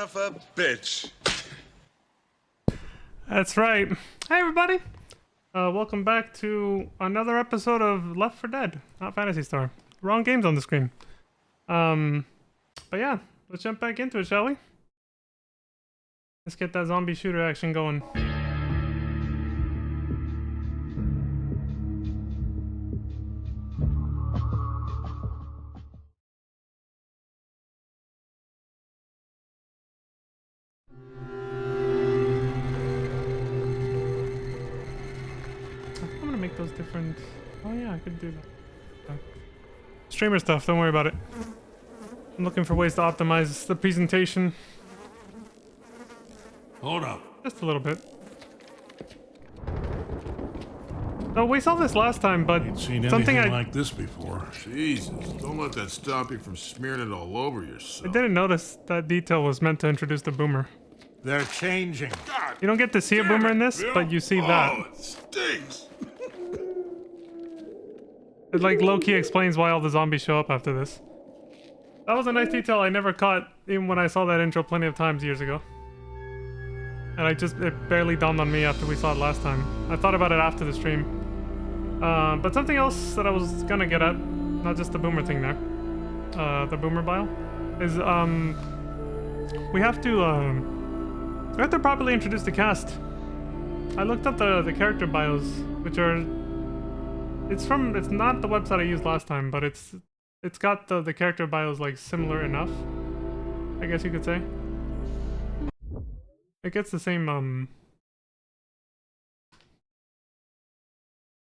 of a bitch. That's right. Hey, everybody. Welcome back to another episode of Left 4 Dead, not Fantasy Star. Wrong games on the screen. But yeah, let's jump back into it, shall we? Let's get that zombie shooter action going. I'm gonna make those different. Oh yeah, I could do that. Streamer stuff, don't worry about it. I'm looking for ways to optimize the presentation. Hold up. Just a little bit. Oh, we saw this last time, but Ain't seen something anything I like this before. Jesus, don't let that stop you from smearing it all over I yourself. didn't notice that detail was meant to introduce the boomer. They're changing. God, You don't get to see a damn boomer it, in this, Bill. but you see that. Oh, it stinks. It like low-key explains why all the zombies show up after this. That was a nice detail I never caught even when I saw that intro plenty of times years ago. And it barely dawned on me after we saw it last time. I thought about it after the stream. But something else that I was gonna get at, not just the boomer thing there, the boomer bile, is we have to properly introduce the cast. I looked up the character bios, which are, it's not the website I used last time, but it's got the character bios like similar enough, I guess you could say. It gets the same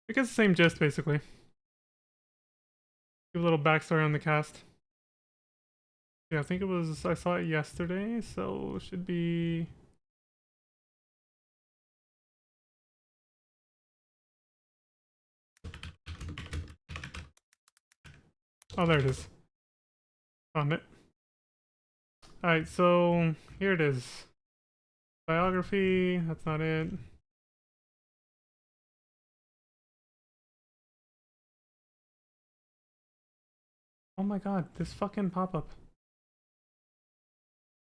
it gets the same gist, basically. Give a little backstory on the cast. Yeah, I think I saw it yesterday, so it should be... Oh, there it is. Found it. Alright, so here it is. Biography, that's not it. Oh my god, this fucking pop-up.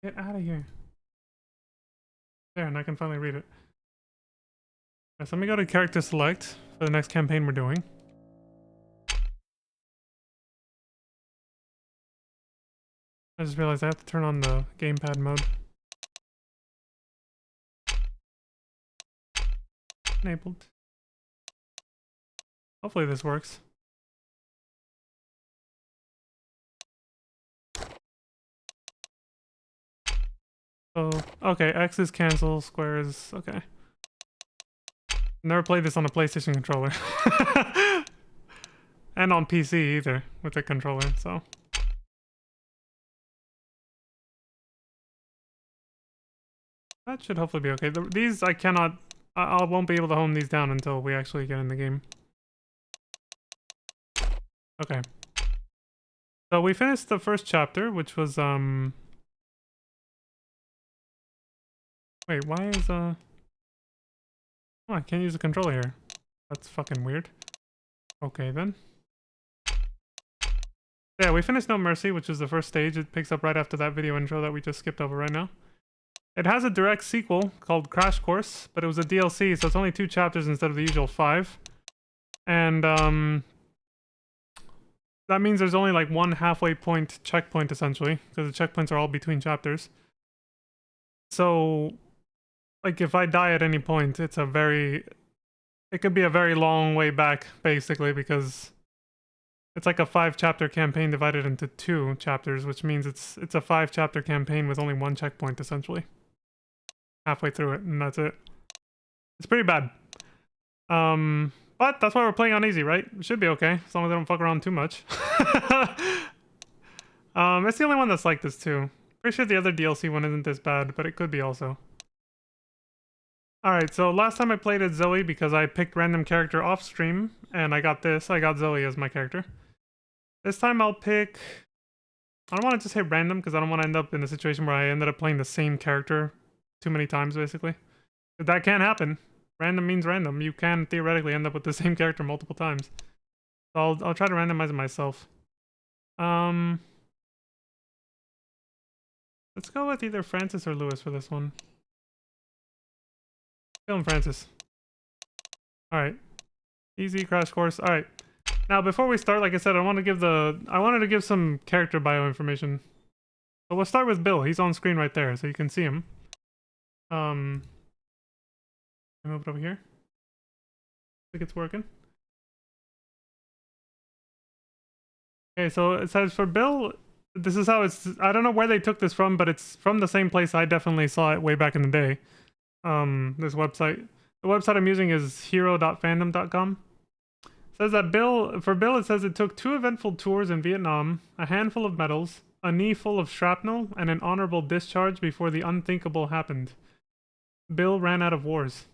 Get out of here. There, and I can finally read it. Alright, so let me go to character select for the next campaign we're doing. I just realized I have to turn on the gamepad mode. Enabled. Hopefully this works. So, okay, X is cancel, square is okay. Never played this on a PlayStation controller. And on PC either, with the controller, so. That should hopefully be okay. These I cannot... I won't be able to hone these down until we actually get in the game. Okay. So we finished the first chapter, which was, Wait, why is, Oh, I can't use the controller here. That's fucking weird. Okay, then. Yeah, we finished No Mercy, which is the first stage. It picks up right after that video intro that we just skipped over right now. It has a direct sequel called Crash Course, but it was a DLC, so it's only 2 chapters instead of the usual 5. And, that means there's only like one halfway point checkpoint, essentially, because the checkpoints are all between chapters. So, like, if I die at any point, it could be a very long way back, basically, because it's like a 5-chapter campaign divided into 2 chapters, which means it's a 5-chapter campaign with only 1 checkpoint, essentially. Halfway through it, and that's it. It's pretty bad. But that's why we're playing on easy, right? It should be okay, as long as I don't fuck around too much. It's the only one that's like this, too. Pretty sure the other DLC one isn't this bad, but it could be also. Alright, so last time I played as Zoe because I picked random character off stream, and I got Zoe as my character. This time I'll pick... I don't want to just hit random because I don't want to end up in a situation where I ended up playing the same character too many times, basically. But that can happen. Random means random. You can theoretically end up with the same character multiple times. So I'll try to randomize it myself. Let's go with either Francis or Lewis for this one. Kill him, Francis. Alright. Easy crash course. Alright. Now before we start, like I said, I wanted to give some character bio information. So we'll start with Bill. He's on screen right there, so you can see him. Move it over here. I think it's working. Okay, so it says for Bill, this is how it's, I don't know where they took this from, but it's from the same place I definitely saw it way back in the day. This website. The website I'm using is hero.fandom.com. It says that for Bill, it says it took 2 eventful tours in Vietnam, a handful of medals, a knee full of shrapnel, and an honorable discharge before the unthinkable happened. Bill ran out of wars.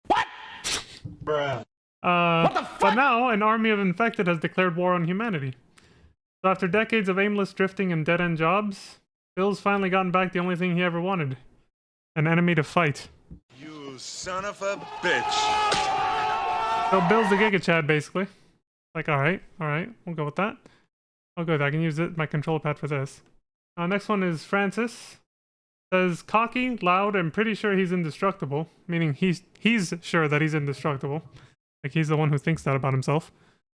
What? Bruh. What the fuck? But now, an army of infected has declared war on humanity. So after decades of aimless drifting and dead-end jobs, Bill's finally gotten back the only thing he ever wanted. An enemy to fight. You son of a bitch. So Bill's the Giga Chad, basically. Like, alright, we'll go with that. Oh good, I can use my control pad for this. Next one is Francis. Says, cocky, loud, and pretty sure he's indestructible. Meaning he's sure that he's indestructible. Like he's the one who thinks that about himself.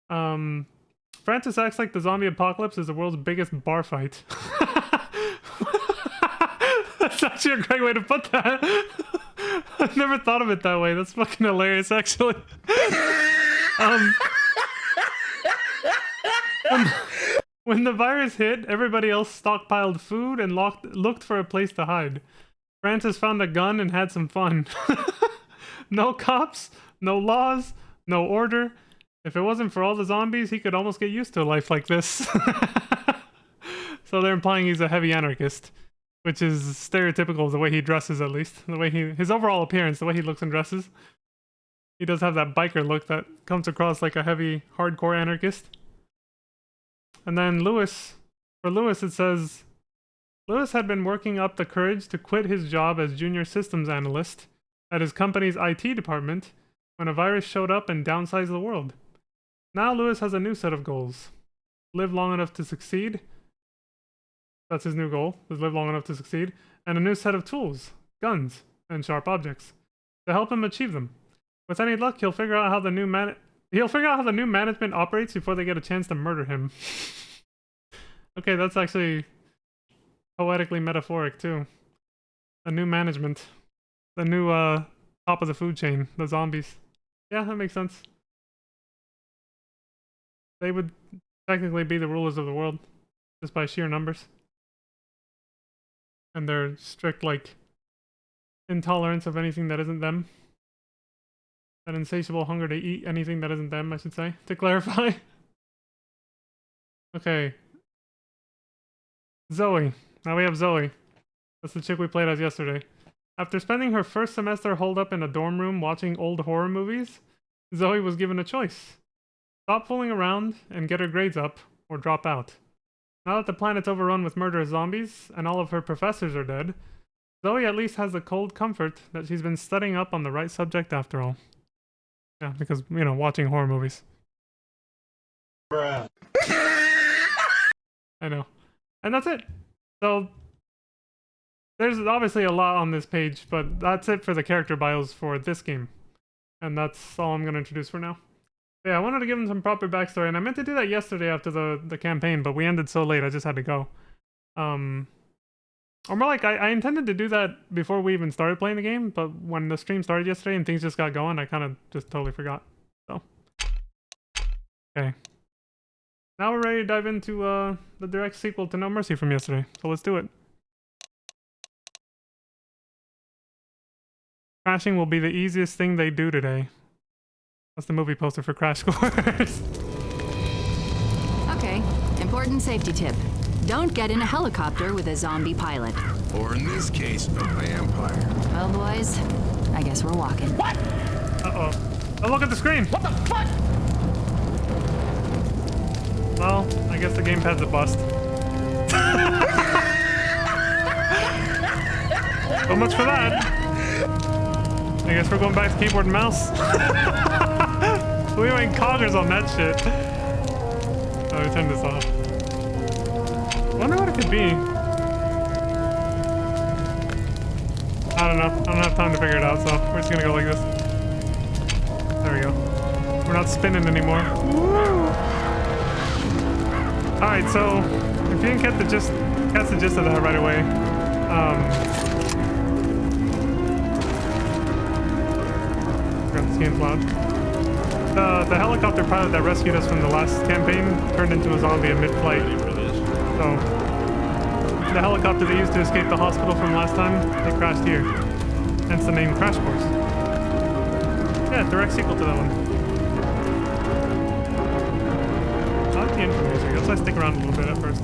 Francis acts like the zombie apocalypse is the world's biggest bar fight. That's actually a great way to put that. I've never thought of it that way. That's fucking hilarious, actually. When the virus hit, everybody else stockpiled food and looked for a place to hide. Francis found a gun and had some fun. No cops, no laws, no order. If it wasn't for all the zombies, he could almost get used to a life like this. So they're implying he's a heavy anarchist, which is stereotypical of the way he dresses, at least. The way his overall appearance, the way he looks and dresses. He does have that biker look that comes across like a heavy, hardcore anarchist. And then for Lewis it says, Lewis had been working up the courage to quit his job as junior systems analyst at his company's IT department when a virus showed up and downsized the world. Now Lewis has a new set of goals. Live long enough to succeed. That's his new goal, is live long enough to succeed. And a new set of tools, guns, and sharp objects to help him achieve them. With any luck, he'll figure out how the new management operates before they get a chance to murder him. Okay, that's actually poetically metaphoric too. A new management. The new top of the food chain, the zombies. Yeah, that makes sense. They would technically be the rulers of the world, just by sheer numbers. And their strict, like, intolerance of anything that isn't them. That insatiable hunger to eat anything that isn't them, I should say, to clarify. Okay. Zoe. Now we have Zoe. That's the chick we played as yesterday. After spending her first semester holed up in a dorm room watching old horror movies, Zoe was given a choice. Stop fooling around and get her grades up, or drop out. Now that the planet's overrun with murderous zombies, and all of her professors are dead, Zoe at least has the cold comfort that she's been studying up on the right subject after all. Yeah, because, you know, watching horror movies. Bruh. I know. And that's it. So, there's obviously a lot on this page, but that's it for the character bios for this game. And that's all I'm going to introduce for now. Yeah, I wanted to give him some proper backstory, and I meant to do that yesterday after the campaign, but we ended so late, I just had to go. Or more like, I intended to do that before we even started playing the game, but when the stream started yesterday and things just got going, I kind of just totally forgot. So, okay. Now we're ready to dive into the direct sequel to No Mercy from yesterday, so let's do it. Crashing will be the easiest thing they do today. That's the movie poster for Crash Course. Okay, important safety tip. Don't get in a helicopter with a zombie pilot. Or in this case, a vampire. Well, boys, I guess we're walking. What? Uh-oh. Oh, look at the screen! What the fuck? Well, I guess the gamepad's a bust. So much for that. I guess we're going back to keyboard and mouse. We went coggers on that shit. Oh, turn this off. I wonder what it could be. I don't know. I don't have time to figure it out, so we're just gonna go like this. There we go. We're not spinning anymore. Alright, so if you didn't catch the gist of that right away, forgot this game's loud. The helicopter pilot that rescued us from the last campaign turned into a zombie in mid-flight. So the helicopter they used to escape the hospital from last time, it crashed here. Hence the name Crash Course. Yeah, direct sequel to that one. I like the intro music. That's why I stick around a little bit at first.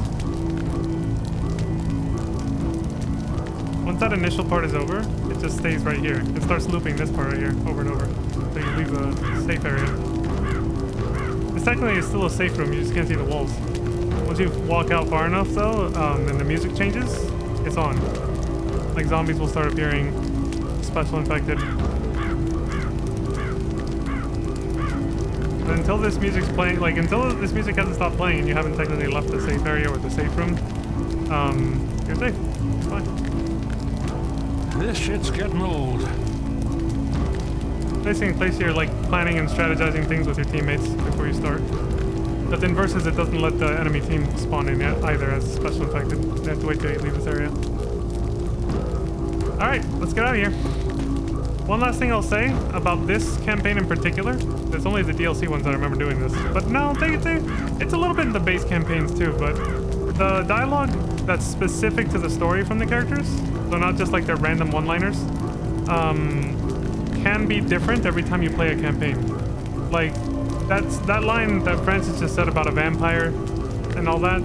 Once that initial part is over, it just stays right here. It starts looping this part right here over and over. So you leave the safe area. It's technically still a safe room, you just can't see the walls. Once you walk out far enough though, and the music changes, it's on. Like zombies will start appearing, special infected. But until this music's playing, like until this music hasn't stopped playing and you haven't technically left the safe area or the safe room, you're safe. It's fine. This shit's getting old. Basically, in place you're like planning and strategizing things with your teammates before you start. But in Versus, it doesn't let the enemy team spawn in yet either as special infected. They have to wait till you leave this area. Alright, let's get out of here. One last thing I'll say about this campaign in particular. There's only the DLC ones that I remember doing this. But no, it's a little bit in the base campaigns too, but the dialogue that's specific to the story from the characters, so not just like their random one-liners, can be different every time you play a campaign. Like, that line that Francis just said about a vampire and all that.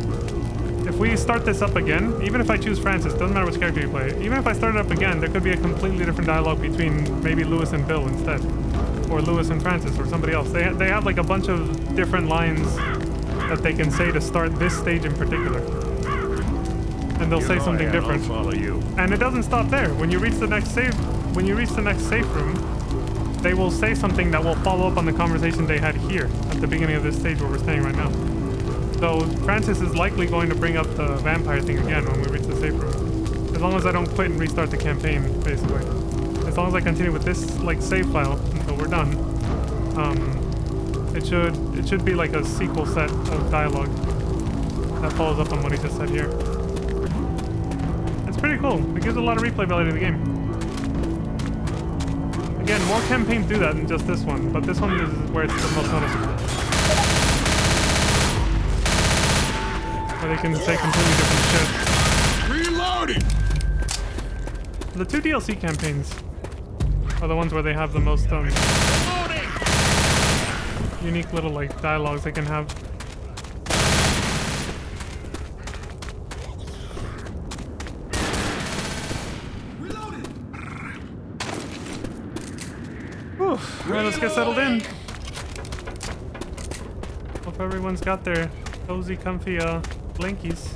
If we start this up again, even if I choose Francis, doesn't matter which character you play, even if I start it up again, there could be a completely different dialogue between maybe Lewis and Bill instead. Or Lewis and Francis, or somebody else. They have like a bunch of different lines that they can say to start this stage in particular. And they'll say something different. I'll follow you. And it doesn't stop there. When you reach the next safe room, they will say something that will follow up on the conversation they had here at the beginning of this stage where we're staying right now. So Francis is likely going to bring up the vampire thing again when we reach the safe room. As long as I don't quit and restart the campaign, basically. As long as I continue with this like save file until we're done, it should be like a sequel set of dialogue that follows up on what he just said here. It's pretty cool. It gives a lot of replay value to the game. Again, more campaigns do that than just this one, but this one is where it's the most noticeable. Where they can say completely different shit. Reloading! The two DLC campaigns are the ones where they have the most unique little like dialogues they can have. Alright, let's get settled in. Hope everyone's got their cozy, comfy blankies.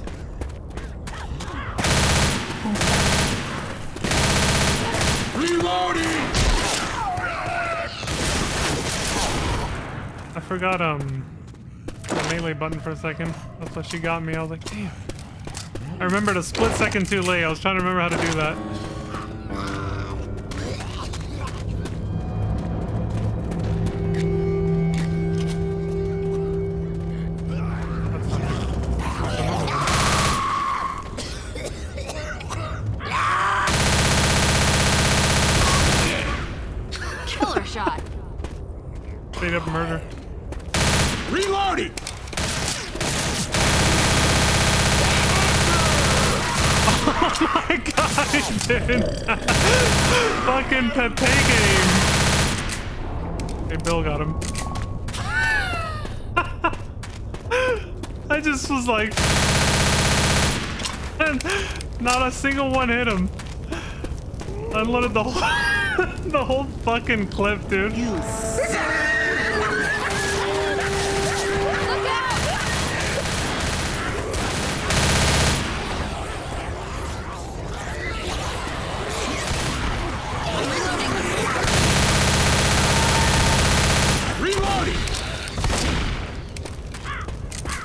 Reloading! I forgot the melee button for a second. That's what she got me. I was like, damn. I remembered a split second too late. I was trying to remember how to do that. Killer shot. Straight up murder. Reloading! Oh my god, he did! Fucking Pepe game! Hey, Bill got him. I just was like... Not a single one hit him. Unloaded the whole... the whole fucking clip, dude.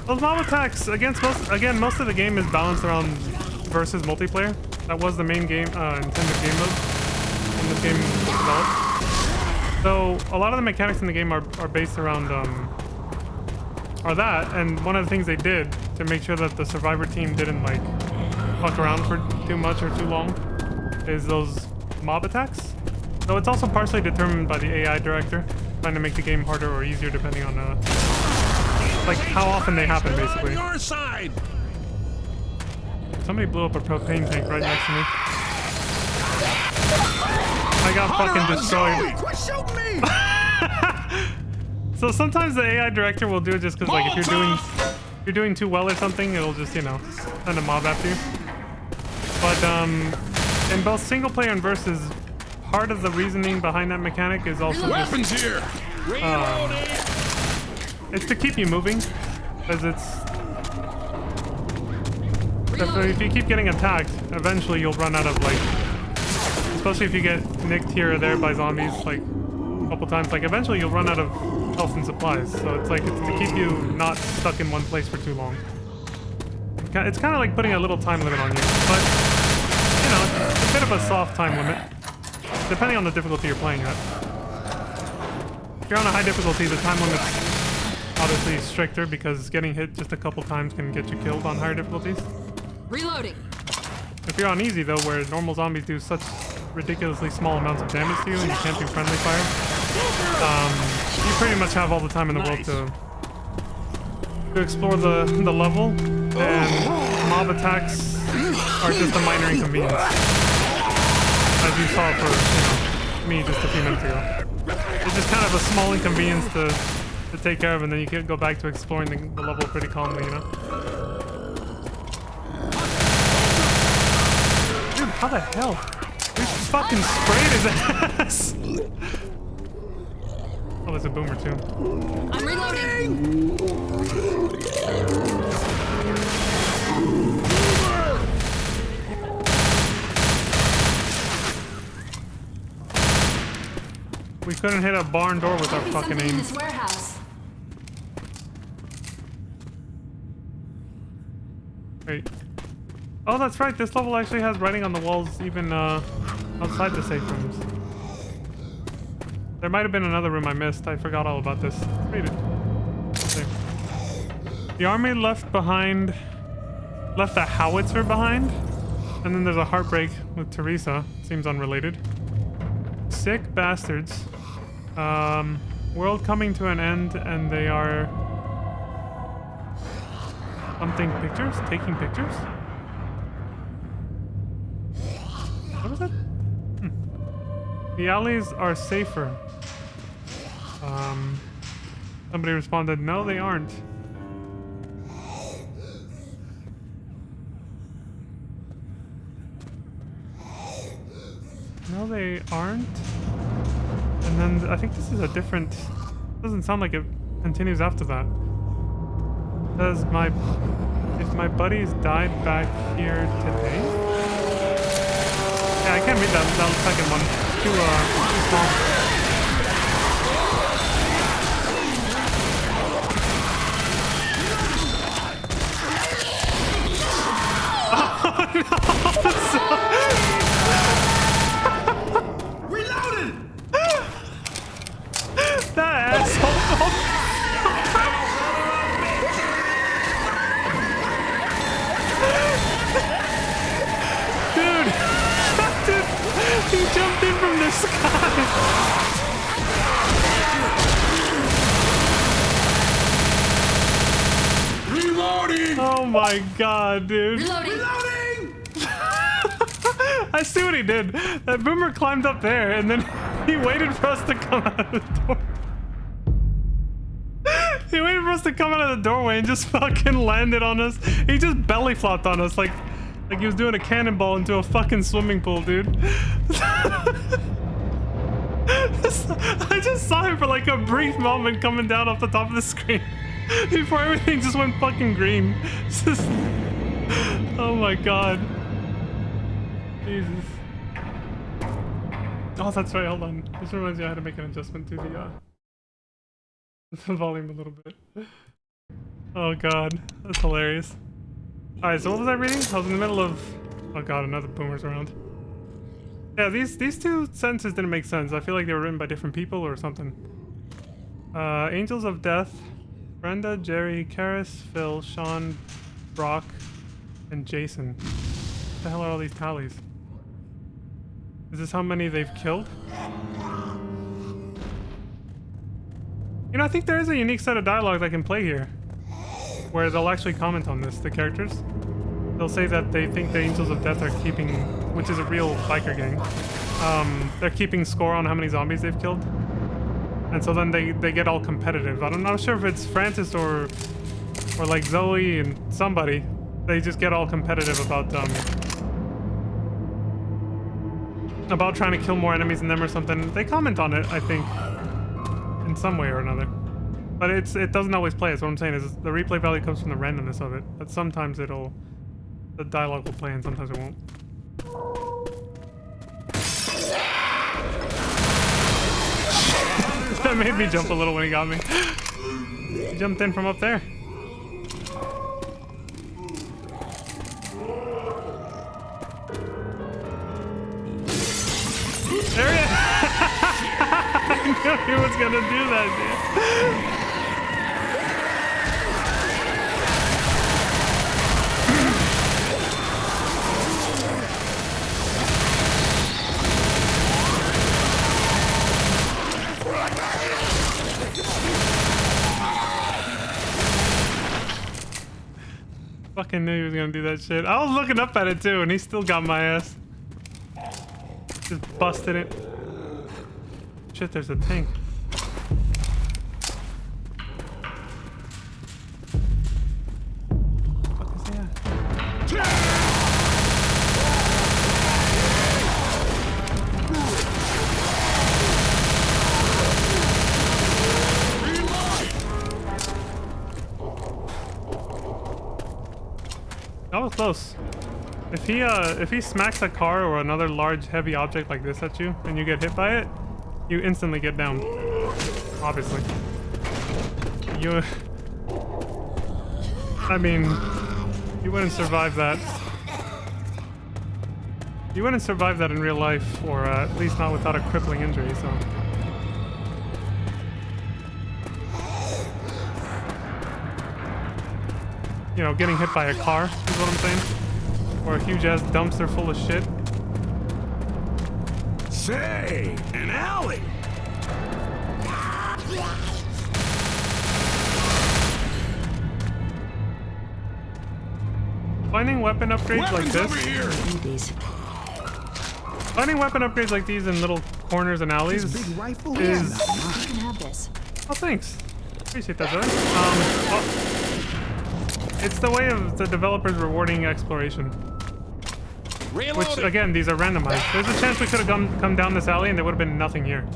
Those mob attacks against most of the game is balanced around versus multiplayer. That was the main game intended game mode. this game was developed. So a lot of the mechanics in the game are based around are that, and one of the things they did to make sure that the survivor team didn't like fuck around for too much or too long is those mob attacks. So it's also partially determined by the AI director, trying to make the game harder or easier depending on like how often they happen, basically. Your side. Somebody blew up a propane tank right next to me. I got fucking destroyed. Quit shooting me. So sometimes the AI director will do it just because, like, if you're doing too well or something, it'll just, you know, send a mob after you. But in both single player and versus, part of the reasoning behind that mechanic is also Weapons just, here. it's to keep you moving, because if you keep getting attacked, eventually you'll run out of, like, especially if you get nicked here or there by zombies, like, a couple times, like, eventually you'll run out of health and supplies. So it's like, it's to keep you not stuck in one place for too long. It's kind of like putting a little time limit on you, but, you know, it's a bit of a soft time limit, depending on the difficulty you're playing at. If you're on a high difficulty, the time limit's obviously stricter, because getting hit just a couple times can get you killed on higher difficulties. Reloading. If you're on easy, though, where normal zombies do such ridiculously small amounts of damage to you and you can't do friendly fire, you pretty much have all the time in the world to explore the level, and mob attacks are just a minor inconvenience, as you saw for, you know, me just a few minutes ago. It's just kind of a small inconvenience to take care of, and then you can go back to exploring the level pretty calmly, you know? Dude, how the hell? We fucking sprayed his ass! Oh, there's a boomer too. I'm reloading. We couldn't hit a barn door with our Could be fucking something in aim. this warehouse. Wait. Oh, that's right. This level actually has writing on the walls even outside the safe rooms. There might have been another room I missed. I forgot all about this. Read it. Okay. The army left the howitzer behind. And then there's a heartbreak with Teresa. Seems unrelated. Sick bastards. World coming to an end, and they are something pictures? Taking pictures? What was that? The alleys are safer. Somebody responded, no, they aren't. No, they aren't. And then I think this is a different... Doesn't sound like it continues after that. It says if my buddies died back here today. Yeah, I can't read that second one. It's too small. Reloaded. That asshole! Dude! He jumped in from the sky! Reloading. Oh my god, dude. Reloading. I see what he did. That boomer climbed up there and then he waited for us to come out of the door. He waited for us to come out of the doorway and just fucking landed on us. He just belly flopped on us like he was doing a cannonball into a fucking swimming pool, dude. I just saw him for like a brief moment coming down off the top of the screen before everything just went fucking green. Just... Oh my god. Jesus. Oh, that's right. Hold on. This reminds me I had to make an adjustment to the volume a little bit. Oh god, that's hilarious. Alright, so what was I reading? I was in the middle of... Oh god, another boomer's around. Yeah, these two sentences didn't make sense. I feel like they were written by different people or something. Angels of Death, Brenda, Jerry, Karis, Phil, Sean, Brock, and Jason. What the hell are all these tallies? Is this how many they've killed? You know, I think there is a unique set of dialogue I can play here, where they'll actually comment on this, the characters. They'll say that they think the Angels of Death are keeping, which is a real biker gang, they're keeping score on how many zombies they've killed. And so then they get all competitive. I'm not sure if it's Francis or like Zoe and somebody. They just get all competitive about trying to kill more enemies than them or something. They comment on it, I think, in some way or another. But it doesn't always play. That's what I'm saying is the replay value comes from the randomness of it. But sometimes the dialogue will play and sometimes it won't. That made me jump a little when he got me. He jumped in from up there. There he is! I knew he was gonna do that, dude. Fucking knew he was gonna do that shit. I was looking up at it too, and he still got my ass. Just busted it. Shit, there's a tank. What is that? That was close. If he smacks a car or another large heavy object like this at you and you get hit by it, you instantly get down. Obviously. I mean, you wouldn't survive that. You wouldn't survive that in real life, or at least not without a crippling injury, so. You know, getting hit by a car is what I'm saying. Or a huge ass dumpster full of shit. Say, an alley. Finding weapon upgrades like Weapons over this. here. Finding weapon upgrades like these in little corners and alleys Big rifle. is. You can have this. Oh, thanks. Appreciate that, Zoe. Well, it's the way of the developers rewarding exploration. Which, again, these are randomized. There's a chance we could have come down this alley and there would have been nothing here.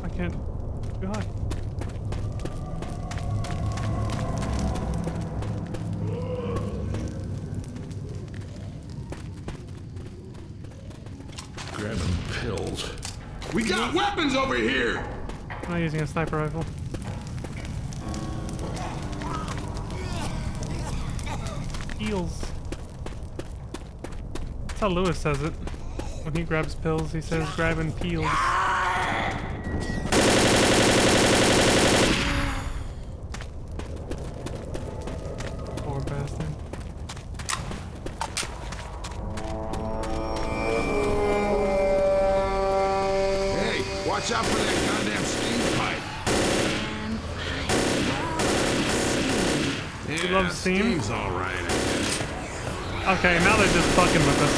I can't. Too high. Grabbing pills. We got weapons over here. I'm not using a sniper rifle. Heals. That's how Lewis says it. When he grabs pills, he says grabbing peels. Poor bastard. Hey, watch out for that goddamn steam pipe. Yeah, You love steam? Steam's all right. I guess. Okay, now they're just fucking with us.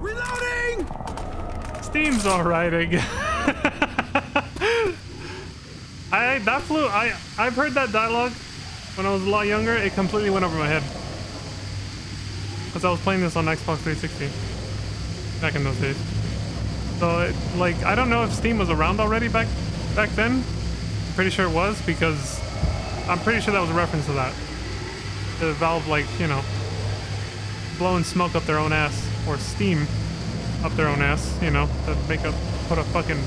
Reloading. Steam's alright, I guess. I've heard that dialogue when I was a lot younger. It completely went over my head. Because I was playing this on Xbox 360 back in those days. So, I don't know if Steam was around already back then. I'm pretty sure it was, because I'm pretty sure that was a reference to that. The Valve, like, you know, blowing smoke up their own ass, or steam up their own ass, you know, to put a fucking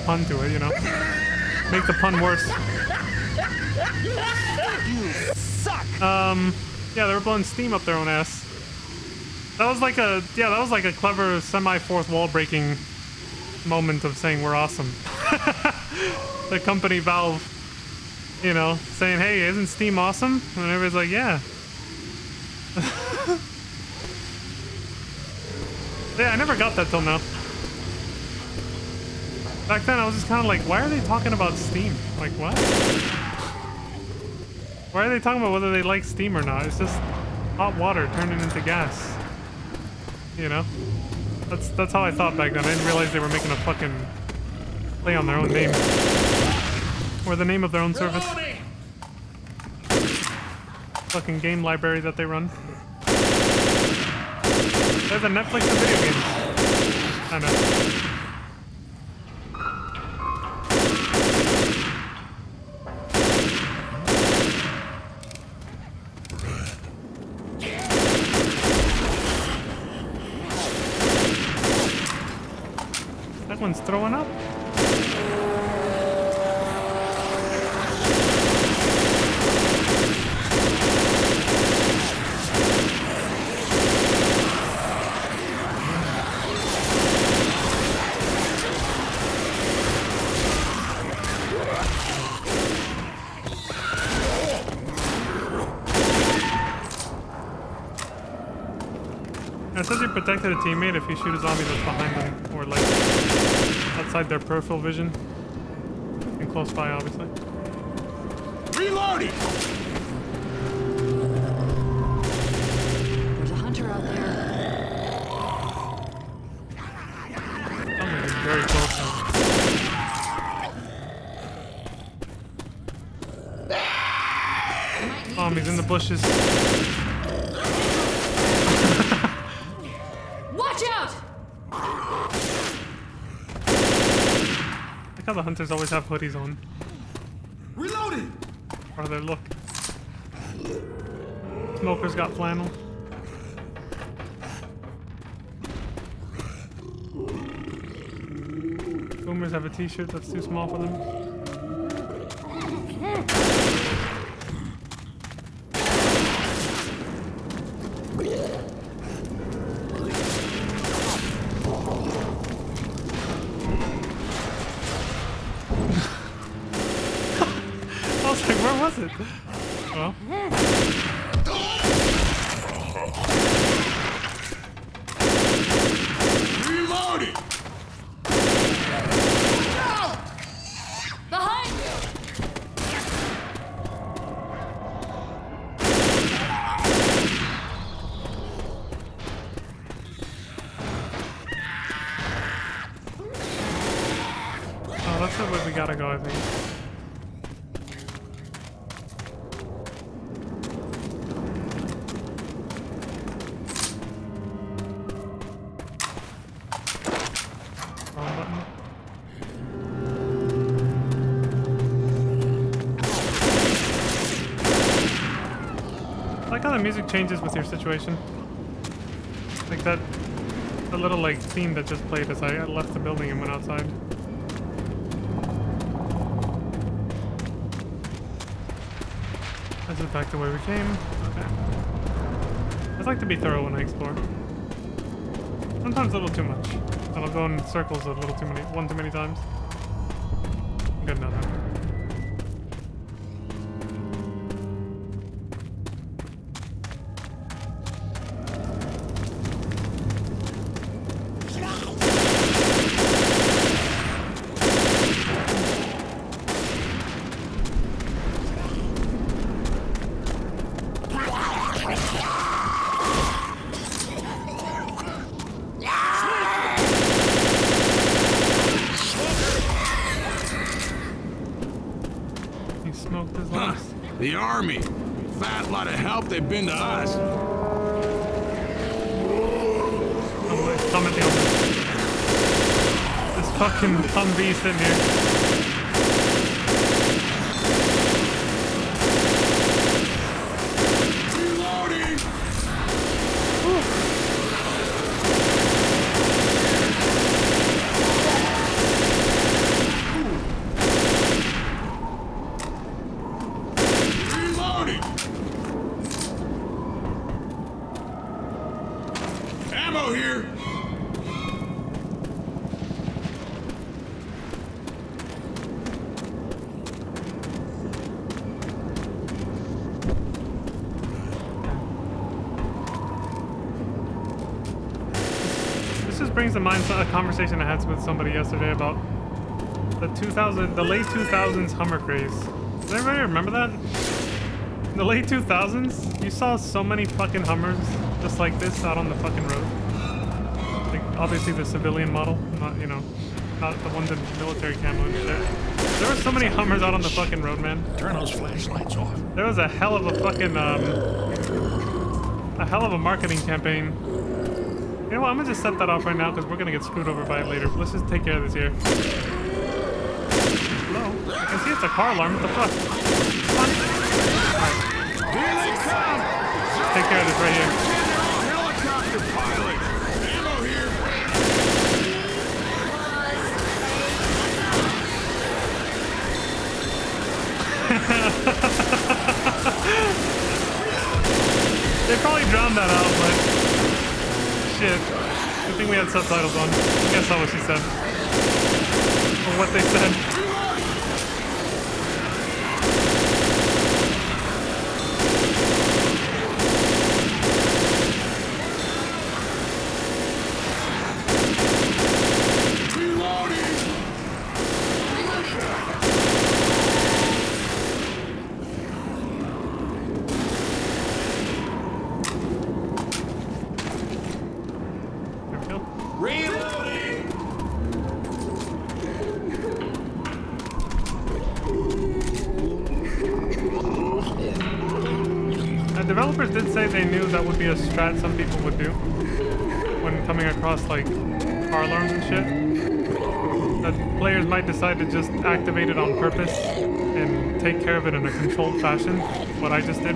pun to it, you know. Make the pun worse. Yeah, they were blowing steam up their own ass. That was like a clever semi-fourth wall breaking moment of saying we're awesome. The company Valve, you know, saying, hey, isn't Steam awesome? And everybody's like, yeah. Yeah, I never got that till now. Back then I was just kind of like, why are they talking about Steam? Like, what? Why are they talking about whether they like Steam or not? It's just hot water turning into gas. You know? That's how I thought back then. I didn't realize they were making a fucking play on their own name. Or the name of their own service. Fucking game library that they run. They're the Netflix of video games. Kinda. That one's throwing up. It says you protected a teammate if you shoot a zombie that's behind them, or like outside their peripheral vision. And close by, obviously. Reloading! There's a hunter out there. Sounds like it's very close now. He's in the bushes. Watch out! Look how the hunters always have hoodies on. Reloading! Brother, look. Smoker's got flannel. Boomers have a t-shirt that's too small for them. I was like, where was it? Well. Reloading! Behind you! Oh, that's the way we gotta go, I think. Wrong button. I like how the music changes with your situation. Like that, the little like theme that just played as I left the building and went outside. This is back the way we came. Okay. I like to be thorough when I explore. Sometimes a little too much. And I'll go in circles a little too many, one too many times. Good enough. He smoked his Huh. last. The army. Fat lot of help they've been to us. I'm like commenting on this fucking Humvee sitting here. Ammo here! This just brings to mind a conversation I had with somebody yesterday about the late 2000s Hummer craze. Does anybody remember that? In the late 2000s, you saw so many fucking Hummers just like this out on the fucking road. Like, obviously the civilian model, not, you know, not the ones in military camo and shit. There were so many Hummers out on the fucking road, man. Turn those flashlights off. There was a hell of a fucking, a hell of a marketing campaign. You know what, I'm gonna just set that off right now because we're gonna get screwed over by it later. Let's just take care of this here. Hello? I can see it's a car alarm. What the fuck? Come on. Alright. Here they come! Take care of this right here. Helicopter pilot! Ammo here! They probably drowned that out, but shit. Good thing we had subtitles on. I think I saw what she said. Or what they said. There we go. Reloading! Developers did say they knew that would be a strat some people would do when coming across like car alarms and shit. That players might decide to just activate it on purpose and take care of it in a controlled fashion, what I just did,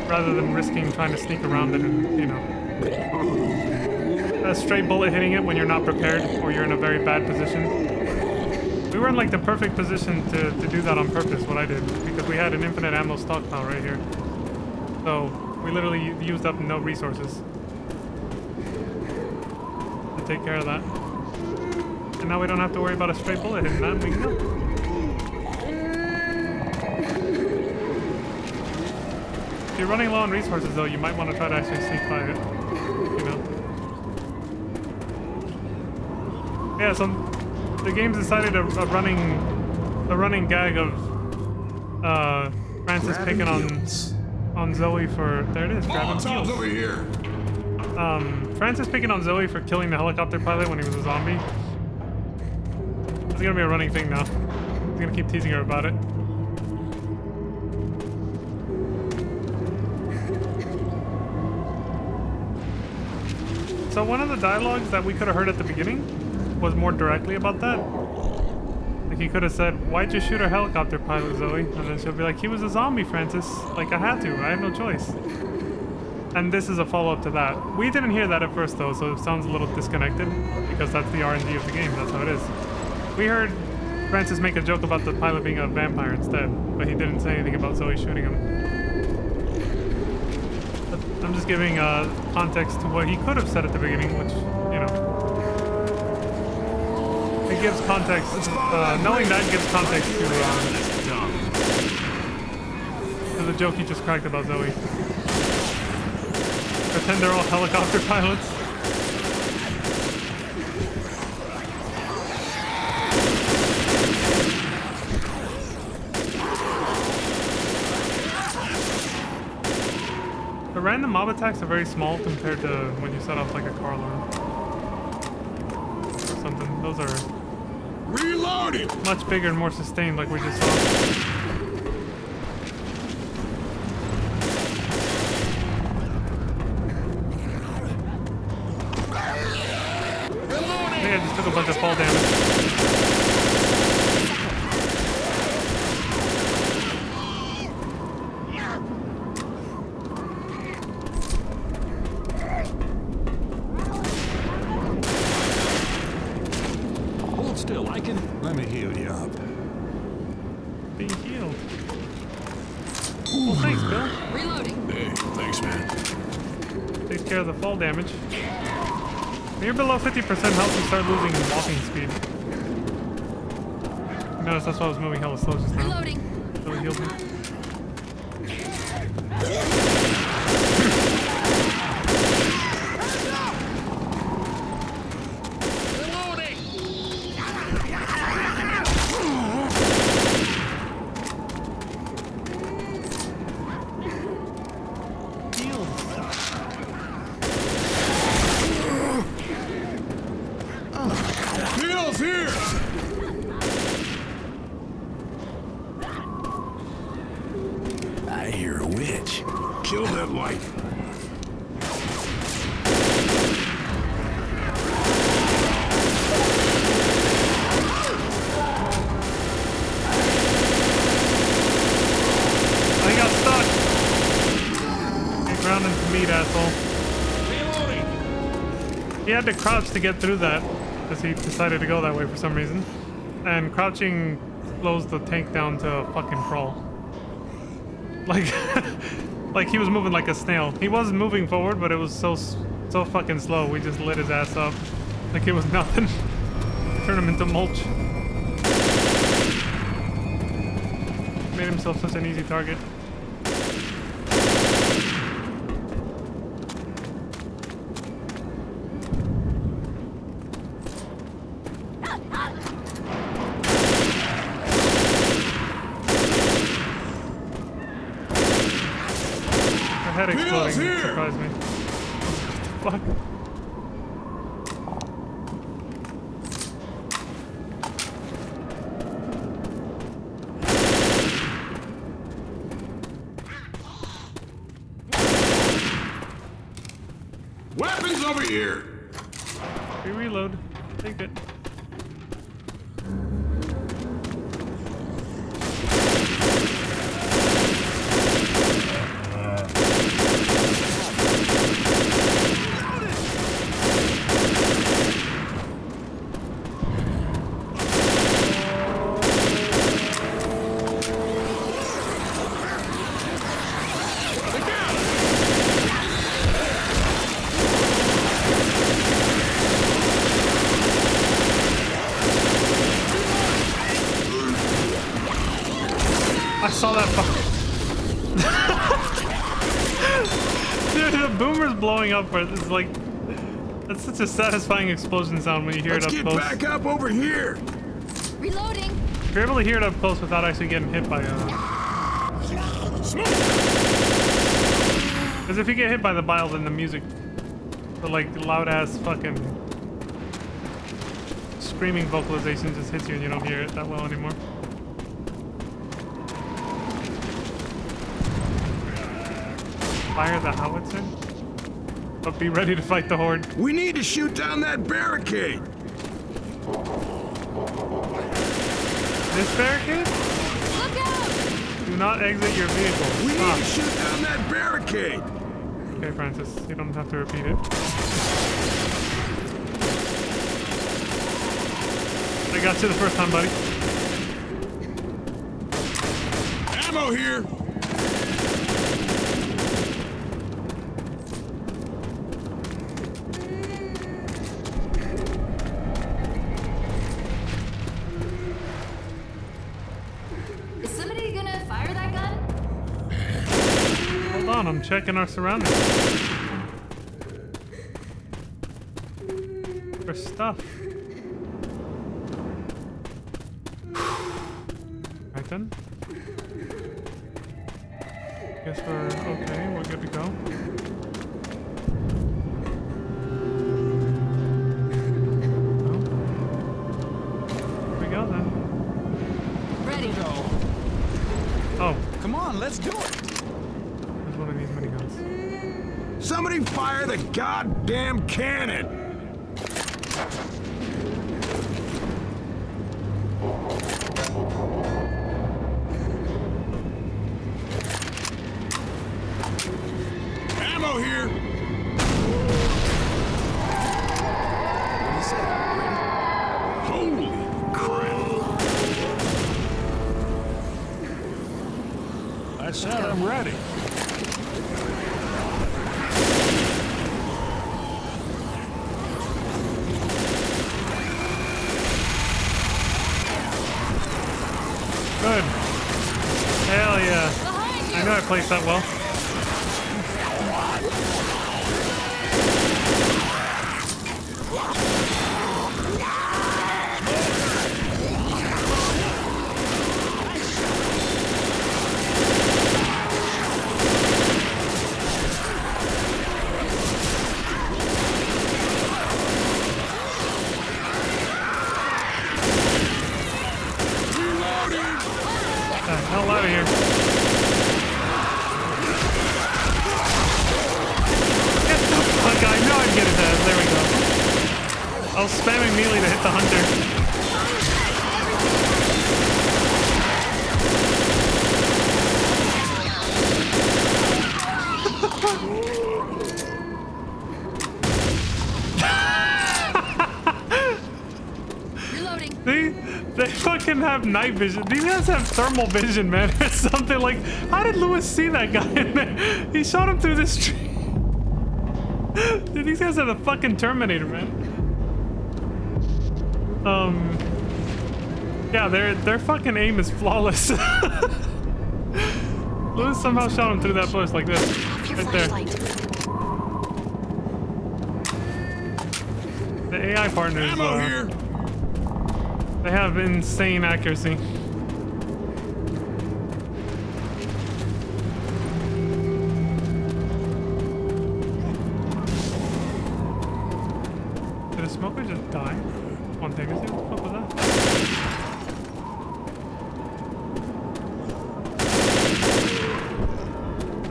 rather than risking trying to sneak around it and, you know, a straight bullet hitting it when you're not prepared or you're in a very bad position. We were in like the perfect position to do that on purpose, what I did, because we had an infinite ammo stockpile right here. So we literally used up no resources to take care of that. And now we don't have to worry about a straight bullet hitting that, we can go. If you're running low on resources though, you might want to try to actually sneak by it, you know. Yeah, so the game's decided a running gag of Francis picking on Zoe for, there it is, grabbing Molotovs heels. over here! Francis picking on Zoe for killing the helicopter pilot when he was a zombie. It's gonna be a running thing now. He's gonna keep teasing her about it. So one of the dialogues that we could have heard at the beginning was more directly about that. Like he could have said, "Why'd you shoot a helicopter pilot, Zoe?" And then she'll be like, "He was a zombie, Francis. Like I had to. I had no choice." And this is a follow-up to that. We didn't hear that at first though, so it sounds a little disconnected because that's the RNG of the game. That's how it is. We heard Francis make a joke about the pilot being a vampire instead, but he didn't say anything about Zoe shooting him. But I'm just giving context to what he could have said at the beginning, which, you know, it gives context. Knowing that gives context to the joke he just cracked about Zoe. Pretend they're all helicopter pilots. The random mob attacks are very small compared to when you set off like a car alarm. Or something. Those are Reloading! much bigger and more sustained like we just saw. I think I just took a bunch of fall damage. Hold still, I can... Let me heal you up. Being healed. Well, thanks, Bill. Reloading. Hey, thanks, man. Takes care of the fall damage. When you're below 50% health, you start losing walking speed. Notice that's why I was moving hella slow just now. Reloading. So it healed me. Heals here! I hear a witch. Kill that light. I got stuck. Get grounded to meat, asshole. He had to crouch to get through that, because he decided to go that way for some reason. And crouching slows the tank down to a fucking crawl. Like, like he was moving like a snail. He was moving forward, but it was so fucking slow. We just lit his ass up like it was nothing. Turn him into mulch. Made himself such an easy target. Her head exploding surprised me. What the fuck? Weapons over here! We reload. Take it. I saw that fucker. Dude, the boomer's blowing up. It's like, that's such a satisfying explosion sound when you hear Let's it up get close. back up over here! Reloading. If you're able to hear it up close without actually getting hit by a... Because if you get hit by the bile, then the music, the like loud ass fucking screaming vocalization just hits you and you don't hear it that well anymore. Fire the howitzer, but be ready to fight the horde. We need to shoot down that barricade! This barricade? Look out! Do not exit your vehicle. We Stop. need to shoot down that barricade! Okay, Francis, you don't have to repeat it. I got you the first time, buddy. Ammo here! Is somebody gonna fire that gun? Hold on, I'm checking our surroundings. For stuff. Right then. Guess we're okay, we're good to go. No? Here we go then. Ready. Oh, Come on, let's do it. there's one of these miniguns. Somebody fire the goddamn cannon! Ammo here! Holy crap! I said I'm ready. knew I placed that well. Hell out of here. Get the fuck, I know I'd get his ass. There we go. I was spamming melee to hit the hunter. They fucking have night vision. These guys have thermal vision, man. Or something like. How did Lewis see that guy in there? He shot him through this tree. Dude, these guys are the fucking Terminator, man. Yeah, their fucking aim is flawless. Lewis somehow shot him through that bush like this, right there. The AI partners. Here. They have insane accuracy. Did the smoker just die? On Pegasus? What was that?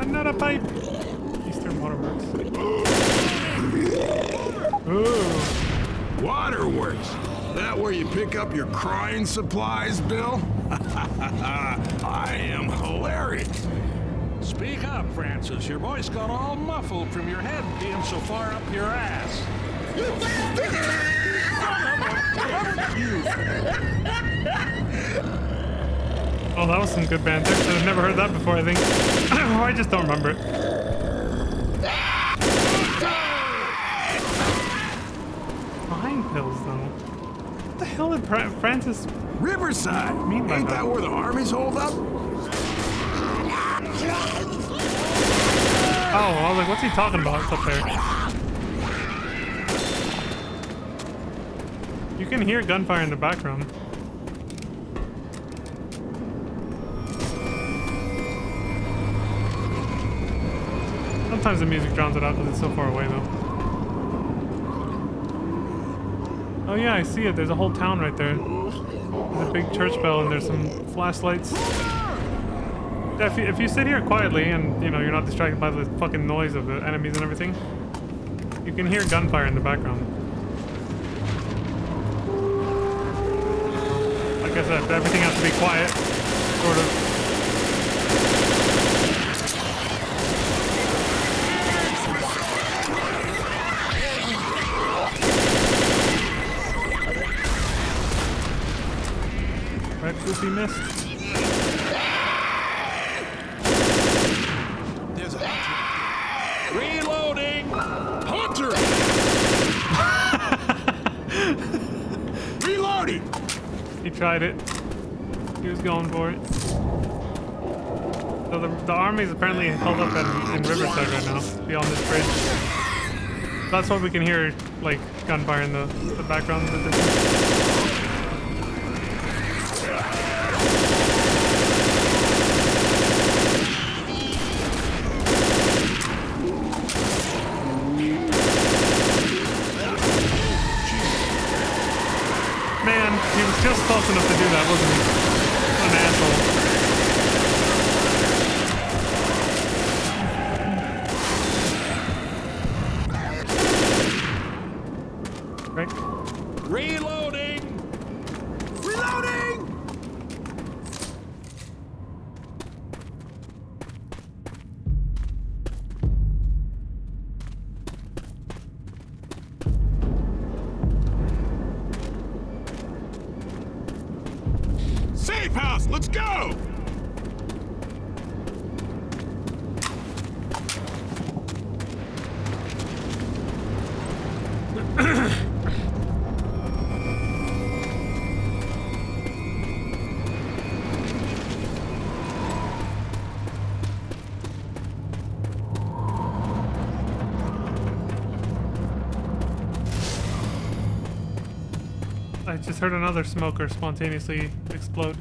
Another pipe! Eastern Waterworks. Ooh. Waterworks. That where you pick up your crying supplies, Bill? I am hilarious. Speak up, Francis. Your voice got all muffled from your head being so far up your ass. Oh, that was some good banter. I've never heard that before, I think. I just don't remember it. Mind pills, though. What the hell did Francis Riverside. mean by Ain't that where the armies hold up? Oh, I was like, what's he talking about? It's up there. You can hear gunfire in the background. Sometimes the music drowns it out because it's so far away, though. Oh yeah, I see it. There's a whole town right there. There's a big church bell and there's some flashlights. Yeah, if you sit here quietly and, you know, you're not distracted by the fucking noise of the enemies and everything, you can hear gunfire in the background. Like I said, everything has to be quiet, sort of. Red goofy mist. There's a hunter. Reloading! Hunter! Reloading! He tried it. He was going for it. So the army's apparently held up in Riverside right now, beyond this bridge. That's why we can hear, like, gunfire in the background of the distance. Man, he was just close enough to do that, wasn't he? What an asshole. Right? Reloading! Reloading! Safe house, let's go! I just heard another smoker spontaneously explode.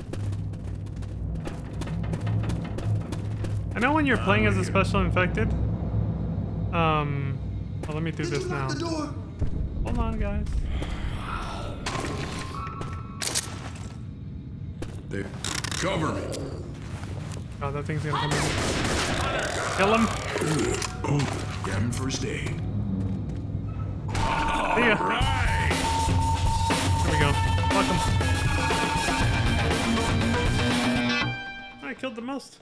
I know when you're playing as a special infected. Well, let me do this now. Hold on, guys. They cover me. God, that thing's gonna come in. Kill him. Oh, grabbing first aid. See ya. There we go. Fuck him. I killed the most.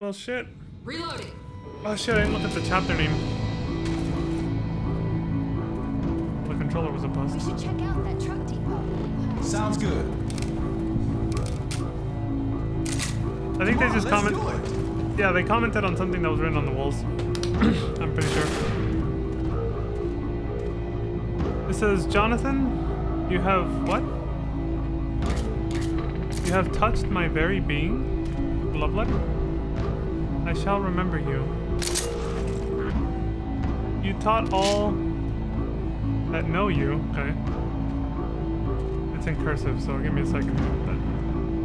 Well, shit. Reloading. Oh shit, I didn't look at the chapter name. The controller was a We bust. should check out that truck depot. Sounds good. I think they Come on, just let's comment. do it. Yeah, they commented on something that was written on the walls. I'm pretty sure. It says, Jonathan, you have what? You have touched my very being? Love letter? I shall remember you. You taught all that know you. Okay. It's in cursive, so give me a second here.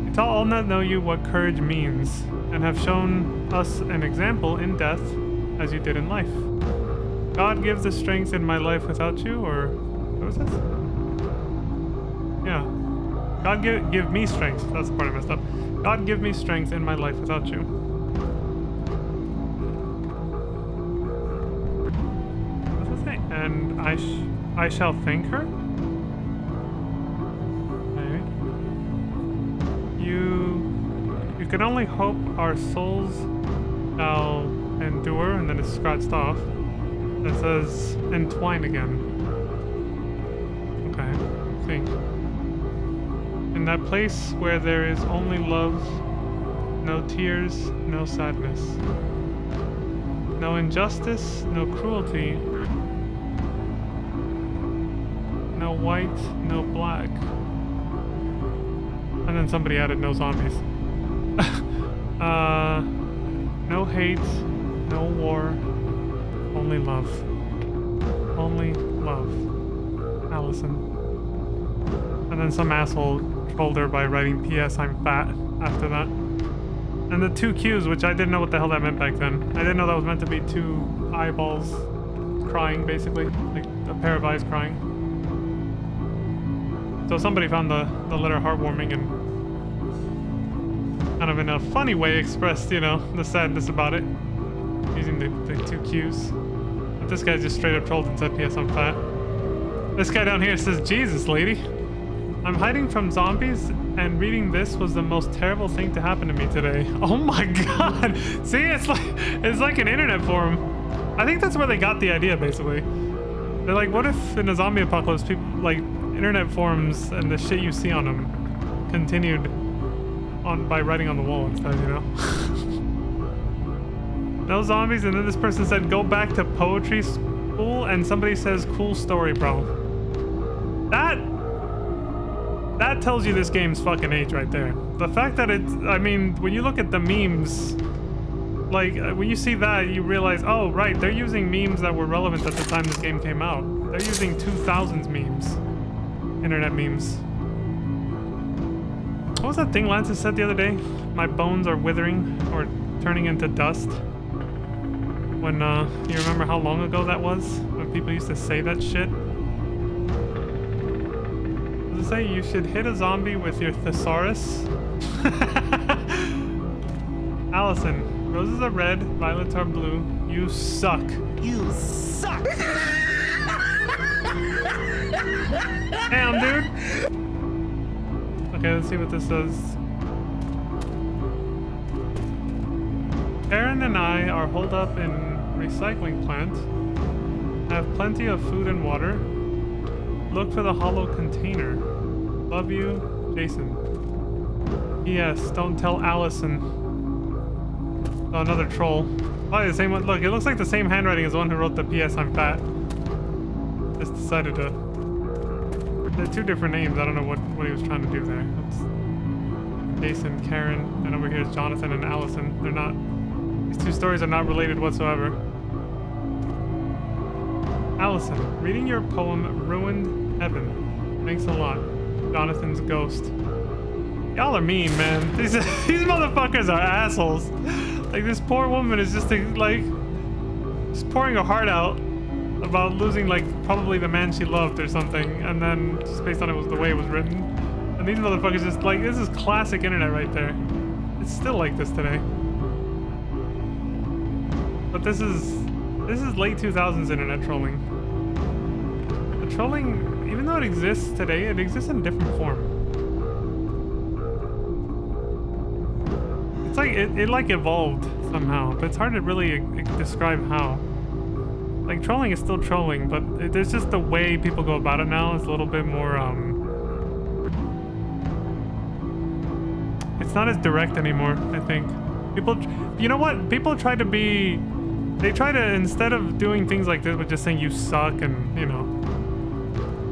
You taught all that know you what courage means, and have shown us an example in death as you did in life. God gives the strength in my life without you, or what was this? Yeah. God give me strength. That's the part I messed up. God give me strength in my life without you. What's the thing? And I shall thank her? Okay. You can only hope our souls shall endure, and then it's scratched off. It says entwine again. Okay, see. In that place where there is only love, no tears, no sadness, no injustice, no cruelty, no white, no black. And then somebody added no zombies. No hate, no war, only love. Only love. Allison. And then some asshole trolled her by writing P.S. I'm fat after that. And the two Q's, which I didn't know what the hell that meant back then. I didn't know that was meant to be two eyeballs crying, basically. Like a pair of eyes crying. So somebody found the letter heartwarming and kind of in a funny way expressed, you know, the sadness about it. Using the two Q's. But this guy just straight up trolled and said, P.S. I'm fat. This guy down here says, Jesus, lady. I'm hiding from zombies, and reading this was the most terrible thing to happen to me today. Oh my god! See, it's like an internet forum. I think that's where they got the idea, basically. They're like, what if in a zombie apocalypse, people like internet forums and the shit you see on them continued on by writing on the wall instead, you know? No zombies, and then this person said, go back to poetry school, and somebody says, cool story, bro. That tells you this game's fucking age right there. The fact that it's, I mean, when you look at the memes, like, when you see that, you realize, oh, right, they're using memes that were relevant at the time this game came out. They're using 2000s memes. Internet memes. What was that thing Lances said the other day? My bones are withering or turning into dust. When, you remember how long ago that was? When people used to say that shit? Say you should hit a zombie with your thesaurus. Allison, roses are red, violets are blue. You suck. You suck. Damn, dude. Okay, let's see what this says. Aaron and I are holed up in recycling plant. Have plenty of food and water. Look for the hollow container. Love you, Jason. Yes, don't tell Allison. Oh, another troll. Probably the same one. Look, it looks like the same handwriting as the one who wrote the P.S. I'm fat. Just decided to... They're two different names. I don't know what he was trying to do there. That's Jason, Karen, and over here is Jonathan and Allison. They're not... These two stories are not related whatsoever. Allison, reading your poem Ruined Heaven. Thanks a lot. Jonathan's Ghost. Y'all are mean, man. These motherfuckers are assholes. Like, this poor woman is just like just pouring her heart out about losing, like, probably the man she loved or something, and then just based on it was the way it was written. And these motherfuckers just like, this is classic internet right there. It's still like this today. But this is late 2000s internet trolling. The trolling, even though it exists today, it exists in a different form. It's like it like evolved somehow, but it's hard to really describe how. Like, trolling is still trolling, but there's just the way people go about it now is a little bit more it's not as direct anymore, I think. People, you know what? People try to be, they try to, instead of doing things like this with just saying you suck and, you know,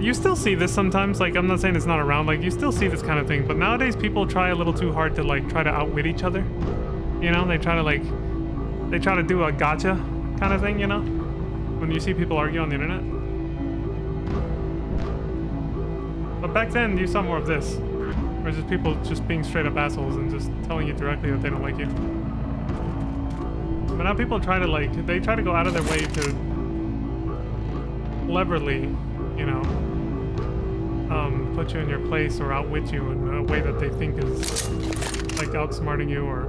you still see this sometimes. Like, I'm not saying it's not around, like, you still see this kind of thing, but nowadays people try a little too hard to, like, try to outwit each other. You know, they try to, like, they try to do a gotcha kind of thing, you know? When you see people argue on the internet. But back then, you saw more of this. Where it's just people just being straight up assholes and just telling you directly that they don't like you. But now people try to, like, they try to go out of their way to cleverly, you know, put you in your place or outwit you in a way that they think is, like, outsmarting you or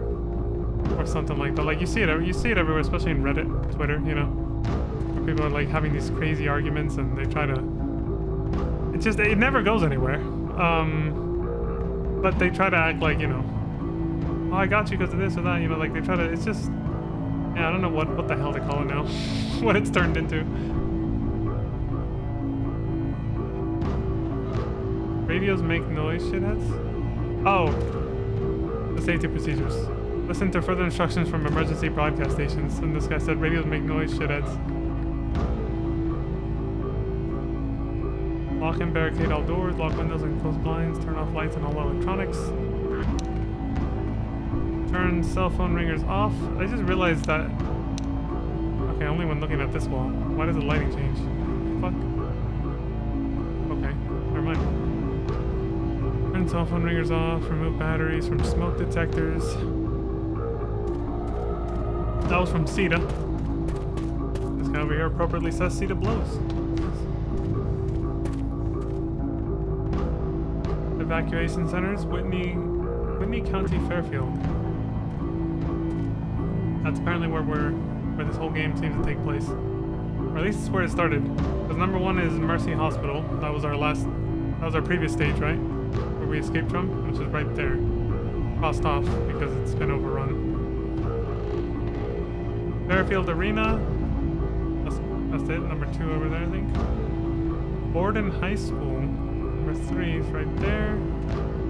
something like that. Like, you see it everywhere, especially in Reddit, Twitter, you know, where people are, like, having these crazy arguments and they try to, it never goes anywhere. But they try to act like, you know, oh, I got you because of this or that, you know, like, they try to, it's just, yeah, I don't know what the hell they call it now, what it's turned into. Radios make noise, shitheads? Oh, the safety procedures. Listen to further instructions from emergency broadcast stations. And this guy said, radios make noise, shitheads. Lock and barricade all doors, lock windows and close blinds, turn off lights and all electronics. Turn cell phone ringers off. I just realized that... Okay, only when looking at this wall. Why does the lighting change? Fuck. Okay, never mind. Turn cell phone ringers off, remove batteries from smoke detectors. That was from CETA. This guy over here appropriately says CETA blows. Evacuation centers, Whitney County, Fairfield. That's apparently where this whole game seems to take place. Or at least it's where it started. Because number one is Mercy Hospital. That was our previous stage, right? Where we escaped from, which is right there. Crossed off because it's been overrun. Fairfield Arena. That's it, number 2 over there, I think. Borden High School. Number 3 is right there.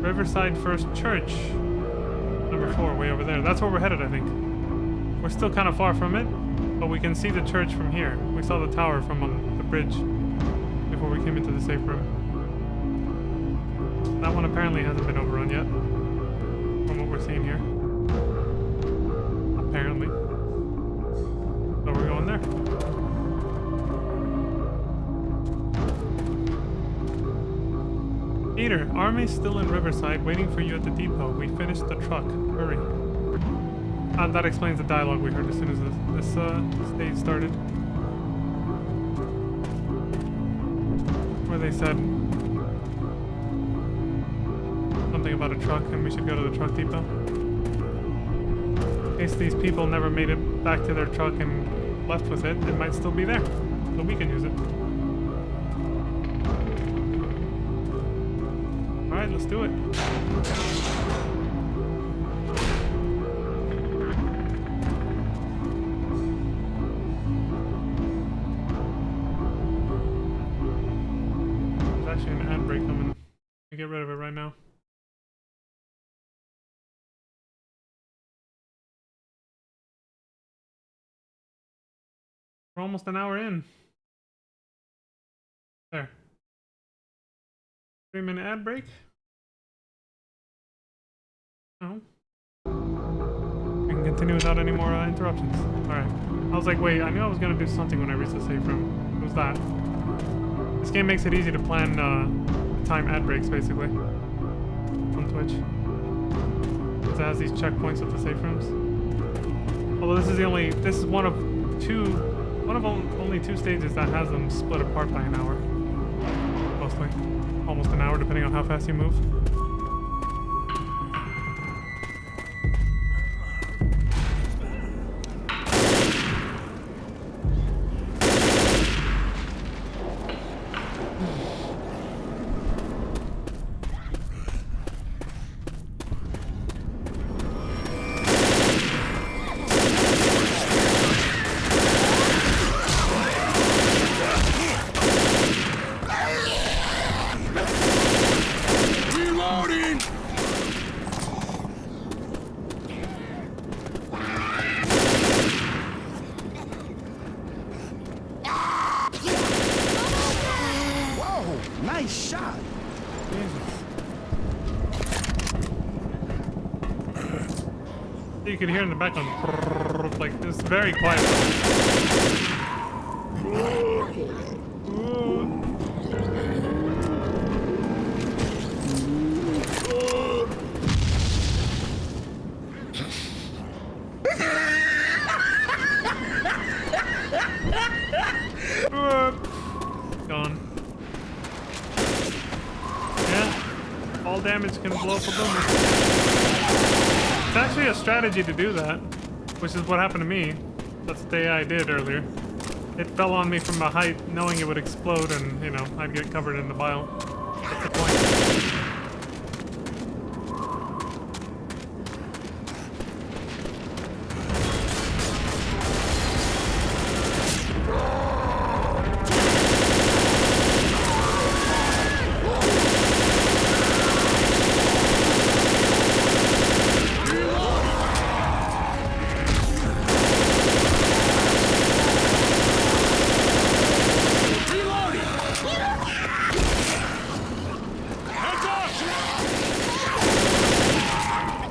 Riverside First Church. Number 4, way over there. That's where we're headed, I think. We're still kind of far from it, but we can see the church from here. We saw the tower from on the bridge before we came into the safe room. That one apparently hasn't been overrun yet, from what we're seeing here. Apparently. So we're going there. Peter, Army's still in Riverside, waiting for you at the depot. We finished the truck. Hurry. That explains the dialogue we heard as soon as this stage started. Where they said something about a truck and we should go to the truck depot. In case these people never made it back to their truck and left with it, it might still be there. So we can use it. Alright, let's do it. There's actually an ad break coming. I'll get rid of it right now. We're almost an hour in. There. 3-minute ad break. No. We can continue without any more interruptions. Alright. I was like, wait, I knew I was gonna do something when I reached the safe room. was that. This game makes it easy to plan time ad breaks, basically, on Twitch. Because it has these checkpoints with the safe rooms. Although this is one of only two stages that has them split apart by an hour. Mostly. Almost an hour, depending on how fast you move. Reloading! Whoa, nice shot. You can hear in the background, like, it's very quiet. Gone. Yeah, all damage can blow up a boomer. It's actually a strategy to do that, which is what happened to me. That's the AI did earlier. It fell on me from a height knowing it would explode and, you know, I'd get covered in the bile. That's the point.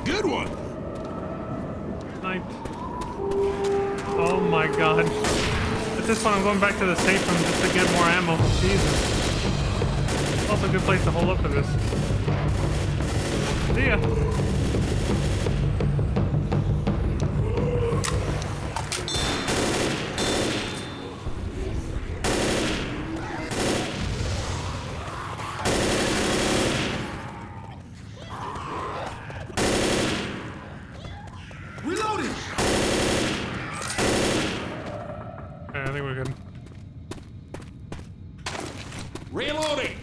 Good one! Night. Oh my god. At this point I'm going back to the safe room just to get more ammo. Jesus. Also a good place to hold up for this. See ya. Reloading. Okay, I think we're good. Reloading!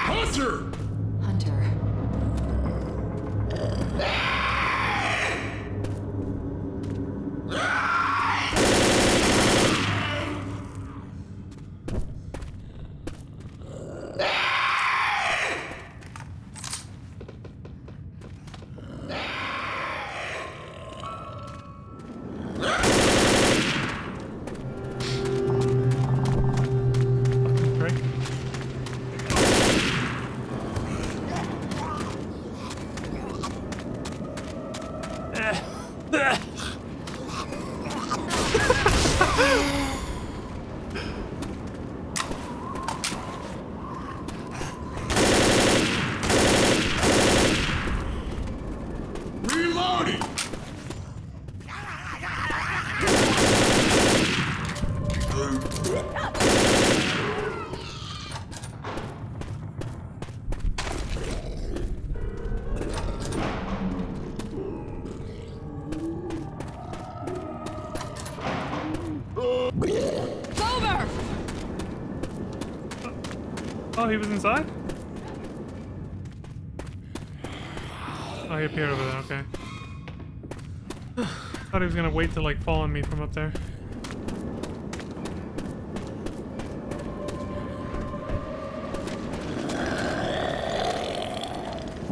Hunter! Hunter. Great. Reloading! Over! Oh, he was inside? Oh, he appeared over there, okay. Thought he was gonna wait to like fall on me from up there.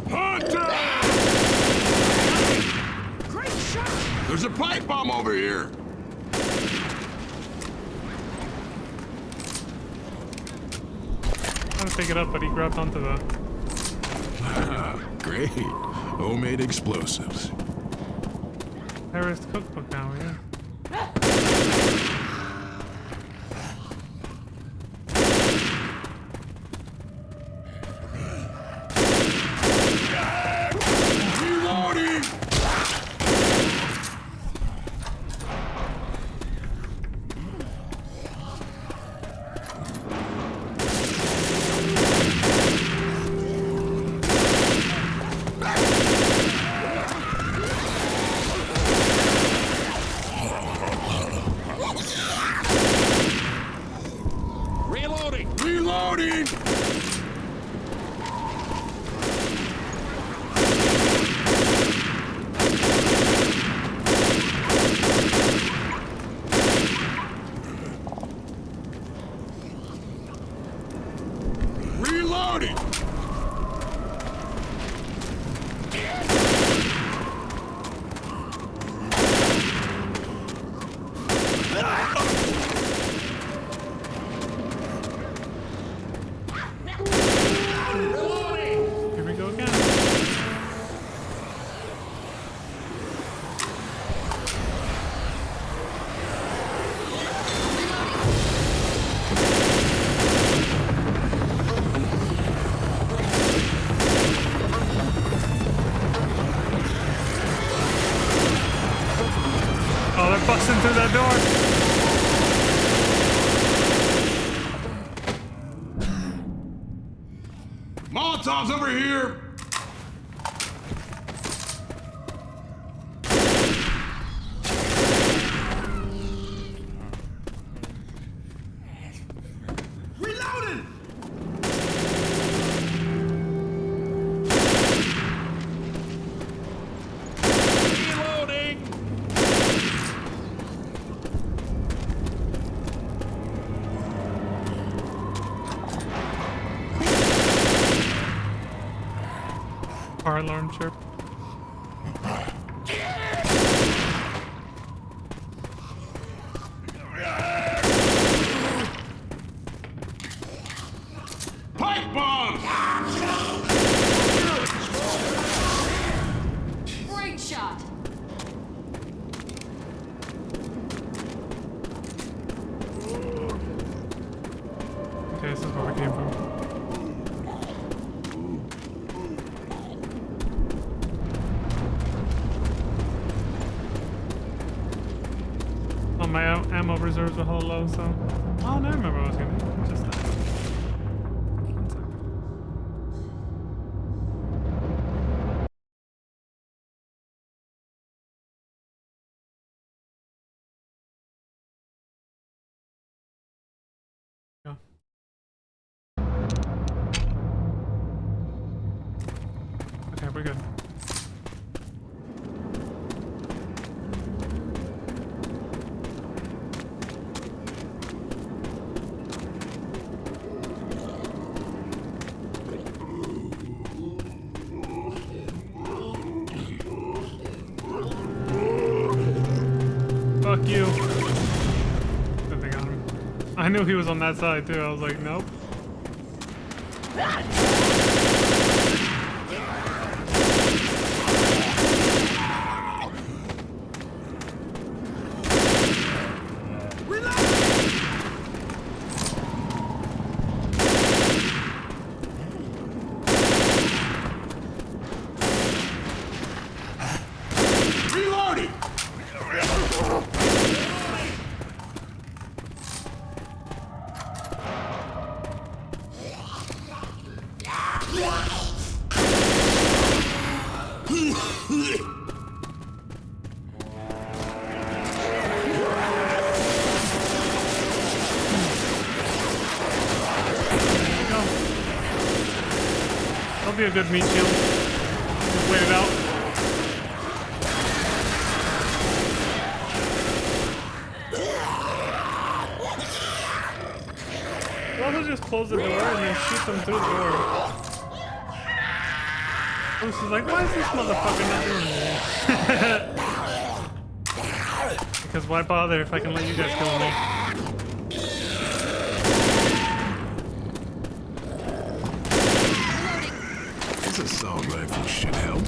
Hunter! Great shot. There's a pipe bomb over here. Trying to pick it up, but he grabbed onto the. Great. Homemade explosives. Terrorist cookbook now, yeah. Reloading! Reloading! Here we go again. Oh, they're busting through that door. Molotov's over here! Reloading! Reloading! Fire alarm chirp. Pipe bombs! Great shot. Okay, this is where we came from. Oh, my ammo reserves are hella low, so... Oh, now I remember what I was gonna do. Just that. One sec. Go. Okay, we're good. Fuck you. Good thing on him. I knew he was on that side too. I was like, nope. Reloading! Go. That'll be a good meat shield. Just wait it out. Why don't we just close the door and then shoot them through the door? Bruce is like, why is this motherfucker not doing anything? Because why bother if I can let you guys kill me? This assault rifle should help.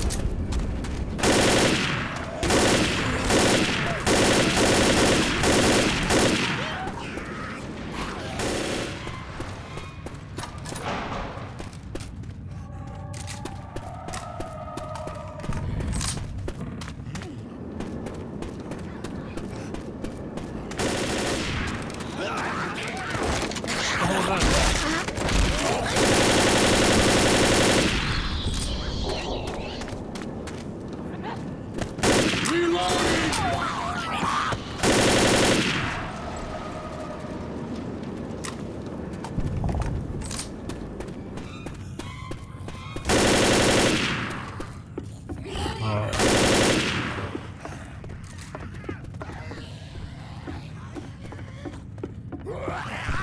Reloading!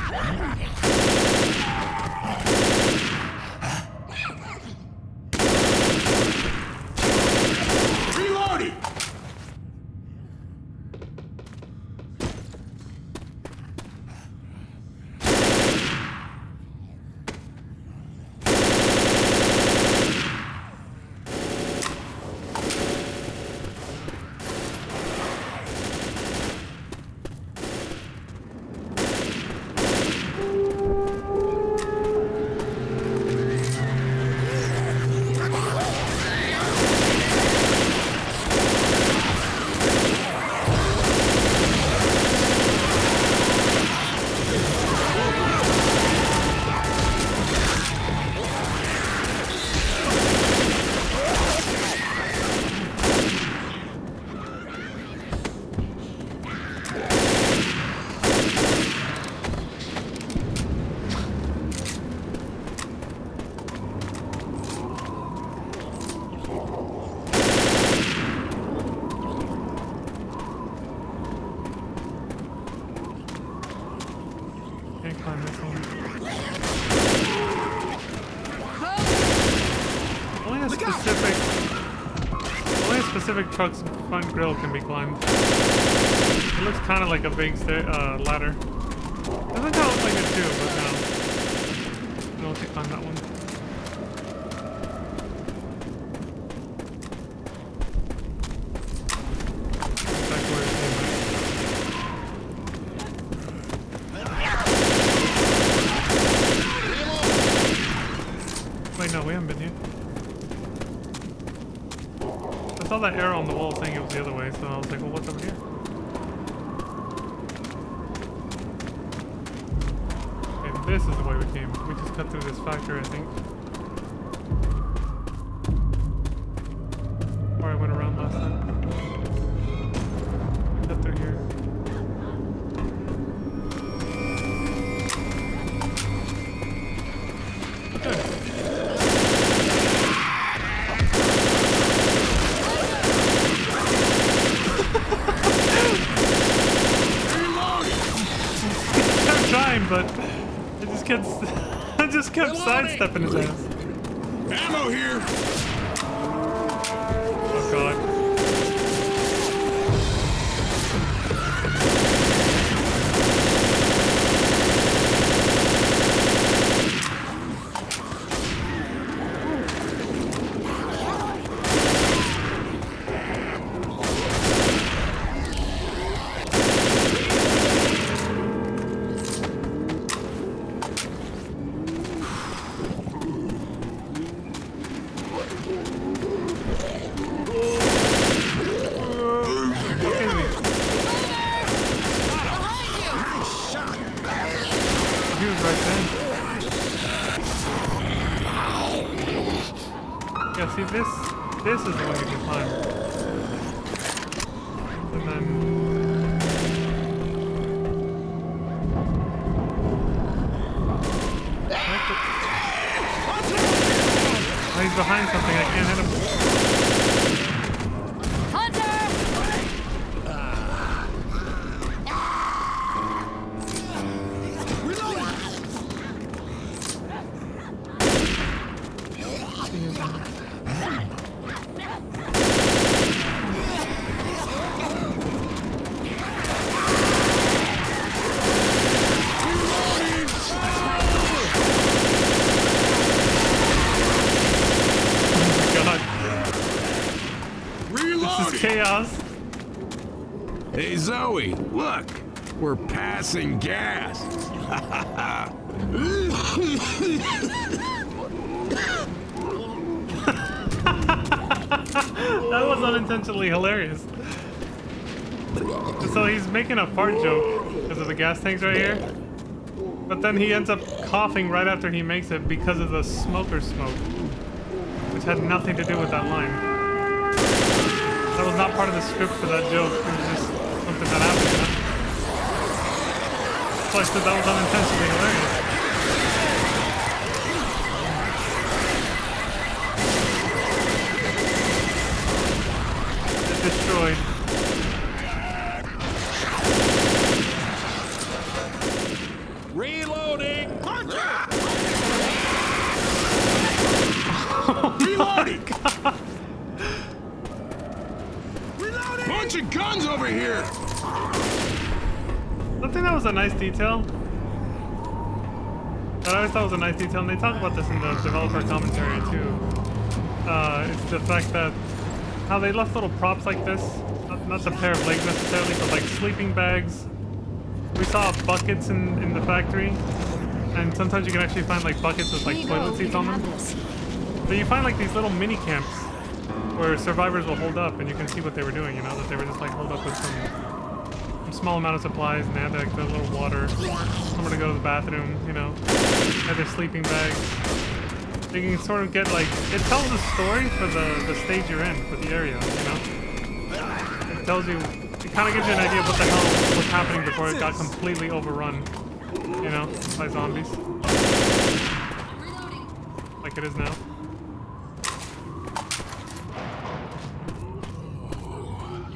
Can't climb this one. Only a specific truck's front grille can be climbed. It looks kind of like a big ladder. Doesn't kind of look like it too, but no. No, let's climb that one. Back to where it came from. Wait, no, we haven't been here. I saw that arrow on the wall saying it was the other way, so I was like, well, what's over here? Okay, this is the way we came. We just cut through this factory, I think. Or I went around last time. Cut through here. Good. But I just kept sidestepping his ass. Ammo here! Oh god. Yeah, see this is the one you can climb. And then oh, he's behind something, I can't hit him. Chaos. Hey Zoe, look, we're passing gas. That was unintentionally hilarious. So he's making a fart joke because of the gas tanks right here, but then he ends up coughing right after he makes it because of the smoker smoke, which had nothing to do with that line. That was not part of the script for that joke. It was just something that happened, you know? So I said that was unintentionally hilarious. It's destroyed. Reloading! Reloading! Bunch of guns over here! I think that was a nice detail. That I always thought was a nice detail, and they talk about this in the developer commentary too. It's the fact that how they left little props like this, not the pair of legs necessarily, but like sleeping bags. We saw buckets in the factory, and sometimes you can actually find like buckets with like toilet seats on them. But you find like these little mini camps where survivors will hold up, and you can see what they were doing. You know, that they were just like holed up with some small amount of supplies, and they had like the little water, somewhere to go to the bathroom. You know, had their sleeping bags. You can sort of get like, it tells a story for the stage you're in, for the area, you know? It tells you, it kind of gives you an idea of what the hell was happening before it got completely overrun, you know, by zombies. Like it is now.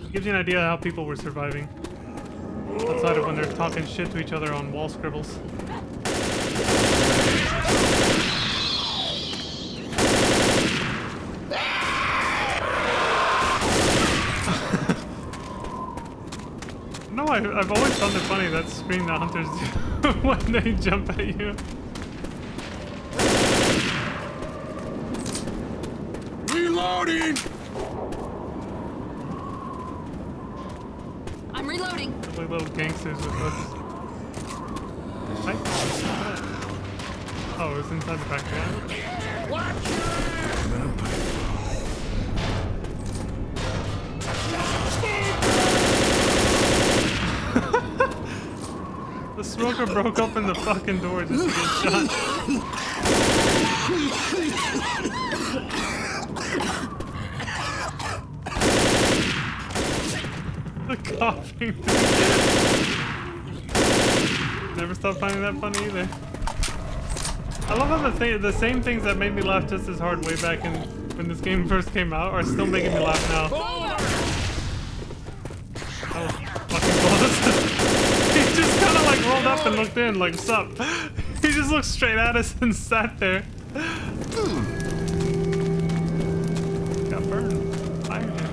It gives you an idea of how people were surviving. Outside of when they're talking shit to each other on wall scribbles. No, I've always found it funny, that scream that hunters do when they jump at you. Reloading! I'm reloading. Like little gangsters with hooks. Hi. Oh, it's inside the factory. The smoker broke open the fucking door just to get shot. The coughing. Never stopped finding that funny either. I love how the same things that made me laugh just as hard way back when this game first came out are still making me laugh now. That was fucking close. He just kind of like rolled up and looked in, like, sup? He just looked straight at us and sat there. Got burned. Fire damage.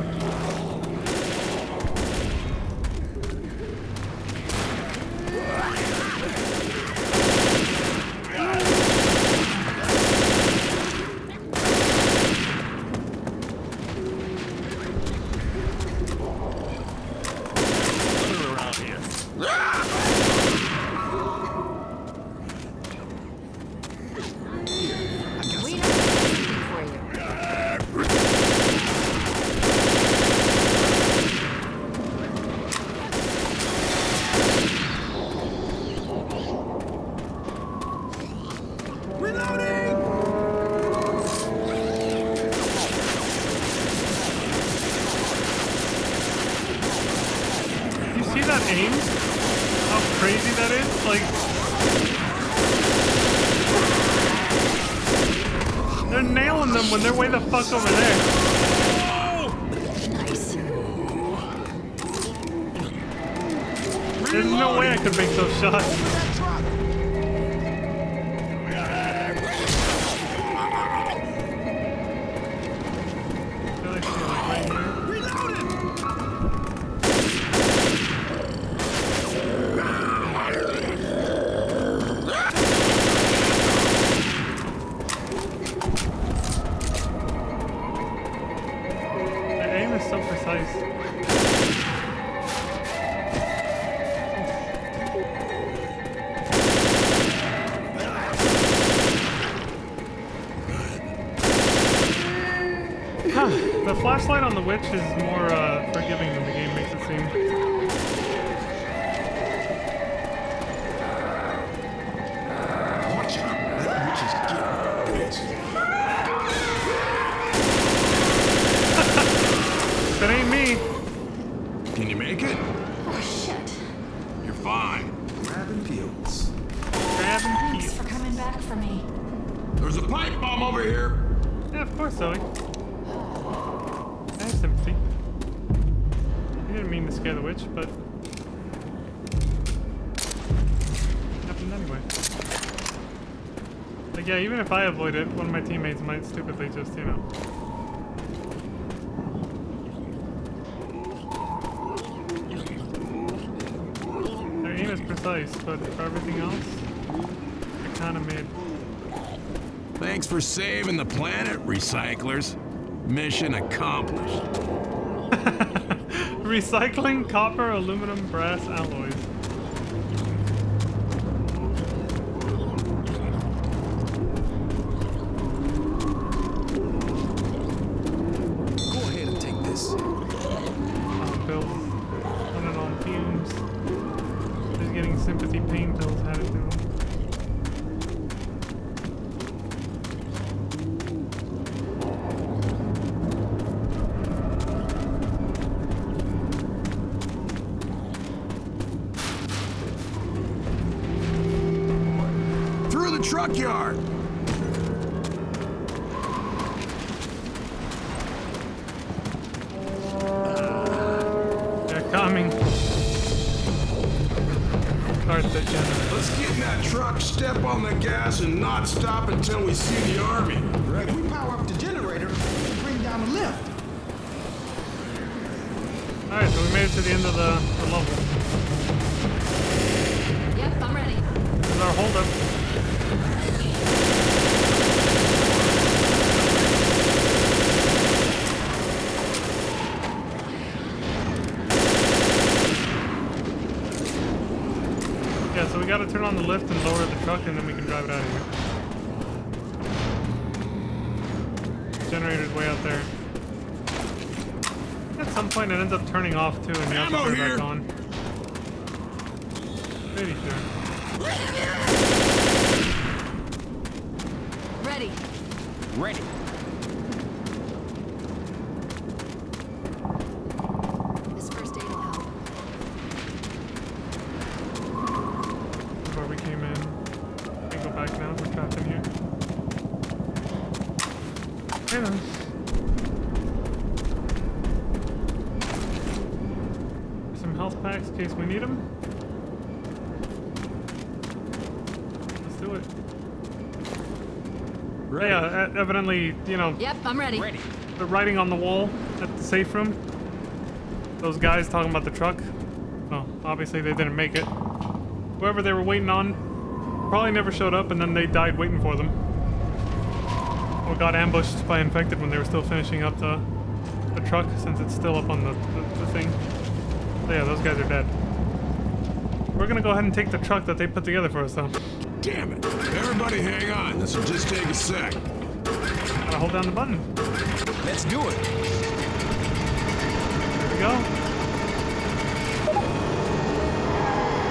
We have something for you. Reloading! You see that aim? How crazy that is? Like, they're nailing them when they're way the fuck over there. Nice. There's no way I could make those shots. I feel like she's like right here. Reloading! The aim is so precise. Huh. The flashlight on the witch is more forgiving than the game makes it seem. Watch out. That witch is getting bitch. If it ain't me, Can you make it? Oh, shit. You're fine. Grabbing pills. grabbing Thanks keys. for coming back for me. There's a pipe bomb over here. Yeah, of course, Zoe. I have sympathy. You didn't mean to scare the witch, but it happened anyway. Like, yeah, even if I avoid it, one of my teammates might stupidly just, you know. Their aim is precise, but for everything else, they're kind of mid. Thanks for saving the planet, recyclers. Mission accomplished. Recycling copper, aluminum, brass alloys. Go ahead and take this. Pills. Running on fumes. Just getting sympathy pain pills added to them. Through the truck yard. They're coming. Start the generator. Let's get in that truck, step on the gas, and not stop until we see the army. If we power up the generator, we'll bring down the lift. Alright, so we made it to the end of the level. Yep, I'm ready. This is our holdup. Yeah, so we gotta turn on the lift and lower the truck and then we can drive it out of here. Generator's way out there. At some point it ends up turning off too and you have to Ammo turn it here. back on. Pretty sure. Ready. Ready. This first aid will help. Where we came in. Can't go back now, we're trapped in here. Hey then. Some health packs in case we need them. Let's do it. Yeah, evidently, you know, Yep, I'm ready. the writing on the wall at the safe room. Those guys talking about the truck. Well, obviously they didn't make it. Whoever they were waiting on probably never showed up and then they died waiting for them. Or got ambushed by infected when they were still finishing up the truck since it's still up on the thing. So yeah, those guys are dead. We're gonna go ahead and take the truck that they put together for us though. Damn it. Everybody hang on. This will just take a sec. Gotta hold down the button. Let's do it. There we go.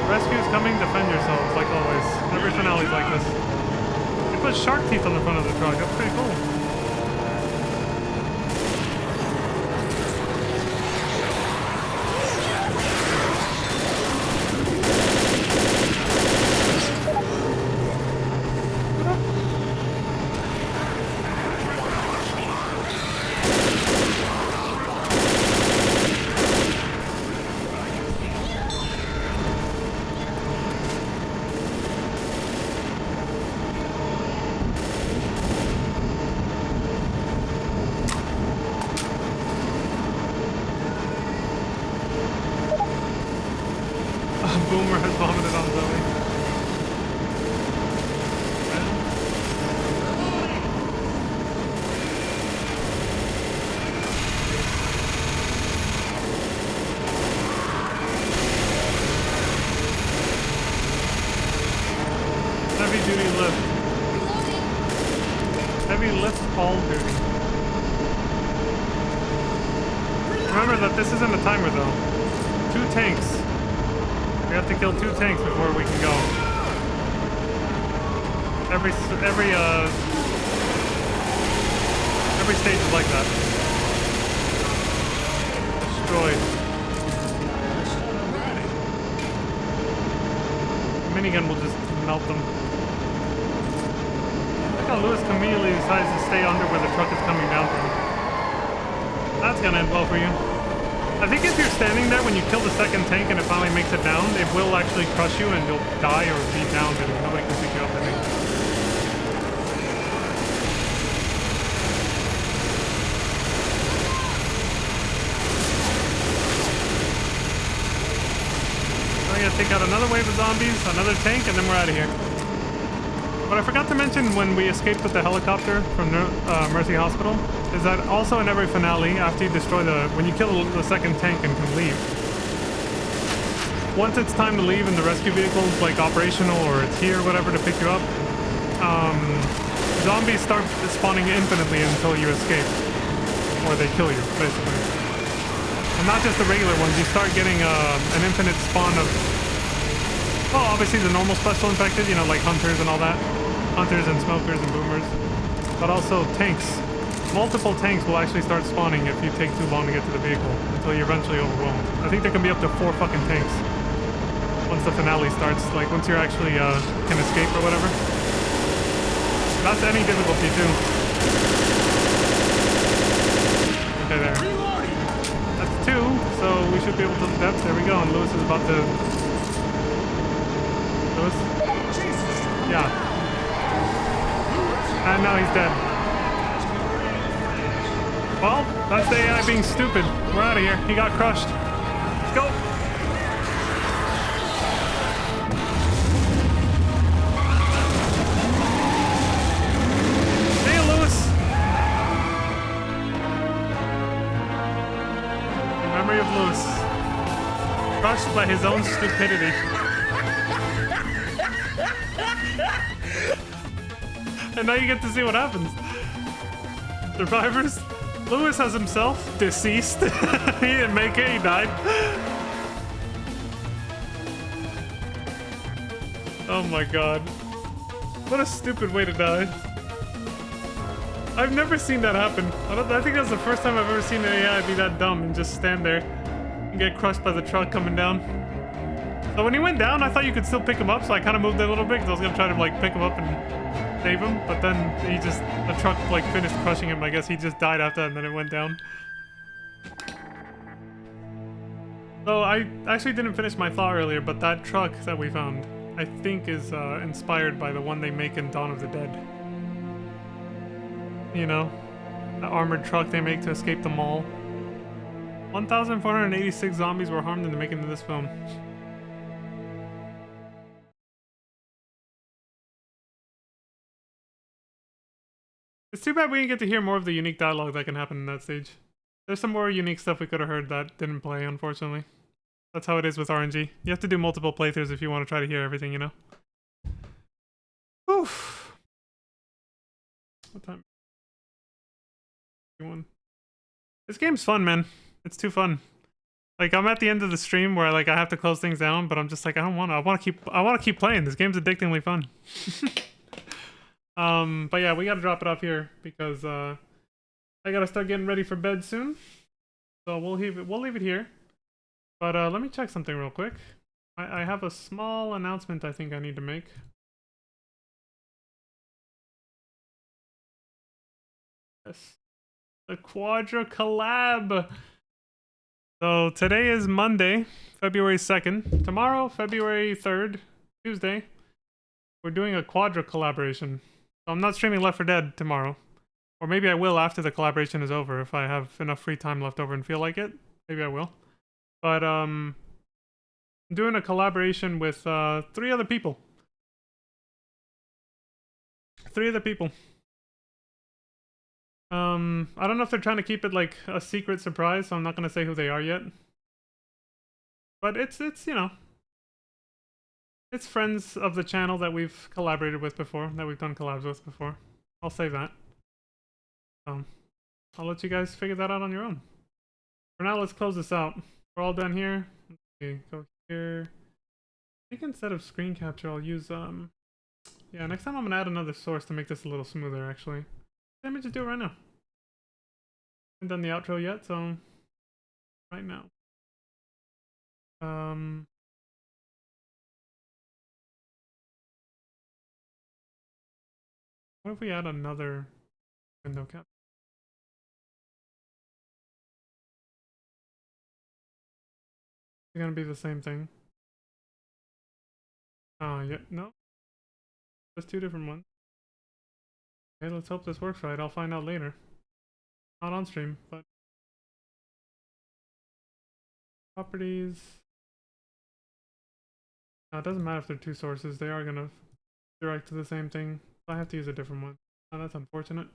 Rescue's coming, defend yourselves, like always. Every finale's like this. They put shark teeth on the front of the truck, that's pretty cool. Boomer has vomited on Zoe. Heavy duty lift. Heavy lift all duty. Remember that this isn't a timer though. 2 tanks. We have to kill 2 tanks before we can go. Every stage is like that. Destroyed. The minigun will just melt them. Look how Lewis immediately decides to stay under where the truck is coming down from. That's gonna end well for you. I think if you're standing there when you kill the second tank and it finally makes it down, it will actually crush you and you'll die or be downed and nobody can pick you up, I think. take out another wave of zombies, another tank, and then we're out of here. What I forgot to mention when we escaped with the helicopter from Mercy Hospital is that also in every finale, after you destroy when you kill the second tank and can leave, once it's time to leave and the rescue vehicle's like operational or it's here or whatever to pick you up, zombies start spawning infinitely until you escape. Or they kill you, basically. And not just the regular ones, you start getting an infinite spawn of... Well, obviously the normal special infected, you know, like hunters and all that. Hunters and smokers and boomers. But also tanks. Multiple tanks will actually start spawning if you take too long to get to the vehicle, until you're eventually overwhelmed. I think there can be up to 4 fucking tanks. Once the finale starts, like once you're actually can escape or whatever. That's any difficulty too. Okay, there. That's 2, so we should be able to... There we go, and Lewis is about to... Lewis? Yeah. And now he's dead. Well, that's the AI being stupid. We're out of here. He got crushed. Let's go. See you, Lewis. In memory of Lewis. Crushed by his own stupidity. And now you get to see what happens. Survivors? Lewis has himself deceased. He didn't make it, he died. Oh my god. What a stupid way to die. I've never seen that happen. I think that's the first time I've ever seen an AI be that dumb and just stand there and get crushed by the truck coming down. So when he went down, I thought you could still pick him up, so I kind of moved it a little bit because I was going to try to like pick him up and save him, but then the truck like finished crushing him. I guess he just died after that and then it went down. So I actually didn't finish my thought earlier, but that truck that we found, I think is inspired by the one they make in Dawn of the Dead. You know, the armored truck they make to escape the mall. 1,486 zombies were harmed in the making of this film. It's too bad we didn't get to hear more of the unique dialogue that can happen in that stage. There's some more unique stuff we could have heard that didn't play, unfortunately. That's how it is with RNG. You have to do multiple playthroughs if you want to try to hear everything, you know? Oof. What time? This game's fun, man. It's too fun. Like, I'm at the end of the stream where like I have to close things down, but I'm just like, I don't want to. I want to keep playing. This game's addictingly fun. But yeah, we gotta drop it off here because I gotta start getting ready for bed soon. So we'll leave it here. But let me check something real quick. I have a small announcement I think I need to make. Yes. The Quadra collab. So today is Monday, February 2nd. Tomorrow, February 3rd, Tuesday, we're doing a Quadra collaboration. So I'm not streaming Left 4 Dead tomorrow. Or maybe I will after the collaboration is over if I have enough free time left over and feel like it. Maybe I will. But I'm doing a collaboration with 3 other people. 3 other people. I don't know if they're trying to keep it like a secret surprise, so I'm not gonna say who they are yet. But it's you know, it's friends of the channel that we've collaborated with before, that we've done collabs with before. I'll say that. I'll let you guys figure that out on your own. For now, let's close this out. We're all done here. Okay, go here. I think instead of screen capture, I'll use yeah, next time I'm gonna add another source to make this a little smoother. Actually, let me just do it right now. I haven't done the outro yet, so right now. What if we add another window cap? It's gonna be the same thing. Yeah, no. There's 2 different ones. Okay, let's hope this works right. I'll find out later. Not on stream, but properties. No, it doesn't matter if they're two sources. They are gonna direct to the same thing. I have to use a different one. Oh, that's unfortunate.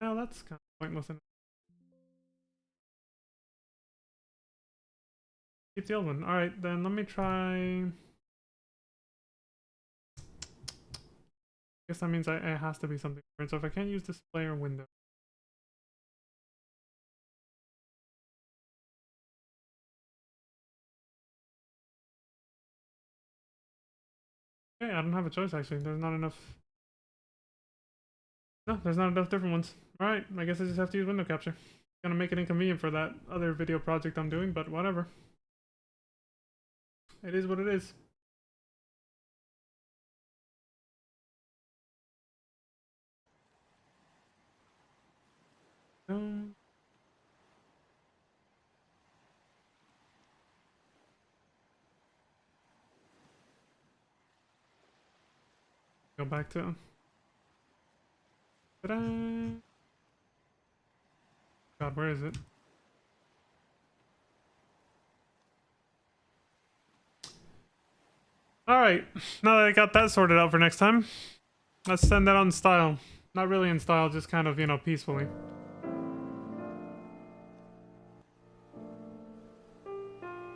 Well, that's kind of pointless. Keep the old one. Alright, then let me try... I guess that means it has to be something different. So if I can't use display or window... Okay, I don't have a choice actually. There's not enough... No, there's not enough different ones. Alright, I guess I just have to use window capture. Gonna make it inconvenient for that other video project I'm doing, but whatever. It is what it is. Go back to... Ta-da! God, where is it? Alright, now that I got that sorted out for next time, let's send that on style. Not really in style, just kind of, you know, peacefully.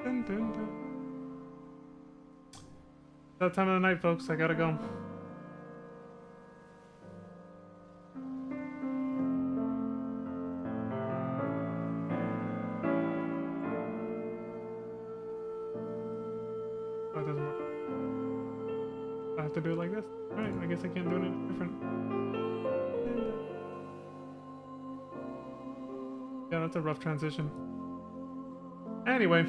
Dun, dun, dun. That time of the night, folks, I gotta go. That doesn't work. I have to do it like this? Alright, I guess I can't do it any different. Yeah, that's a rough transition. Anyway.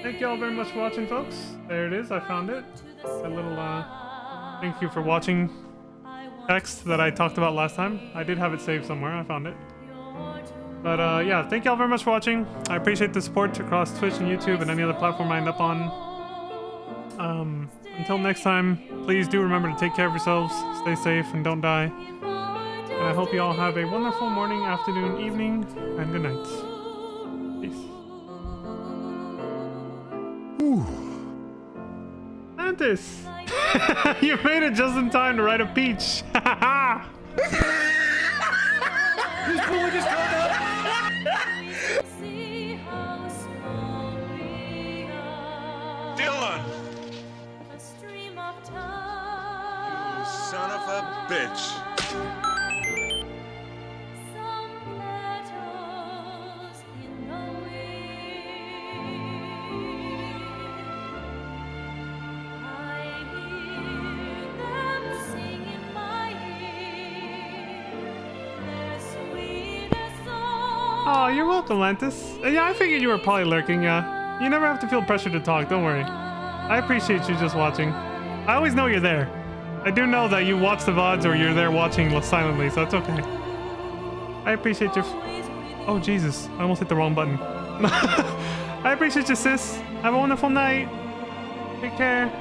Thank you all very much for watching, folks. There it is, I found it. That little, thank you for watching text that I talked about last time. I did have it saved somewhere, I found it. But yeah, thank you all very much for watching. I appreciate the support across Twitch and YouTube and any other platform I end up on. Until next time, please do remember to take care of yourselves, stay safe, and don't die. And I hope you all have a wonderful morning, afternoon, evening, and good night. Peace. Mantis! You made it just in time to ride a peach! This boy just caught up. Dylan! You son of a bitch. Oh, you're welcome, Lantis. Yeah, I figured you were probably lurking, yeah. You never have to feel pressure to talk, don't worry. I appreciate you just watching. I always know you're there. I do know that you watch the VODs or you're there watching silently, so it's okay. I appreciate your... Oh, Jesus. I almost hit the wrong button. I appreciate you, sis. Have a wonderful night. Take care.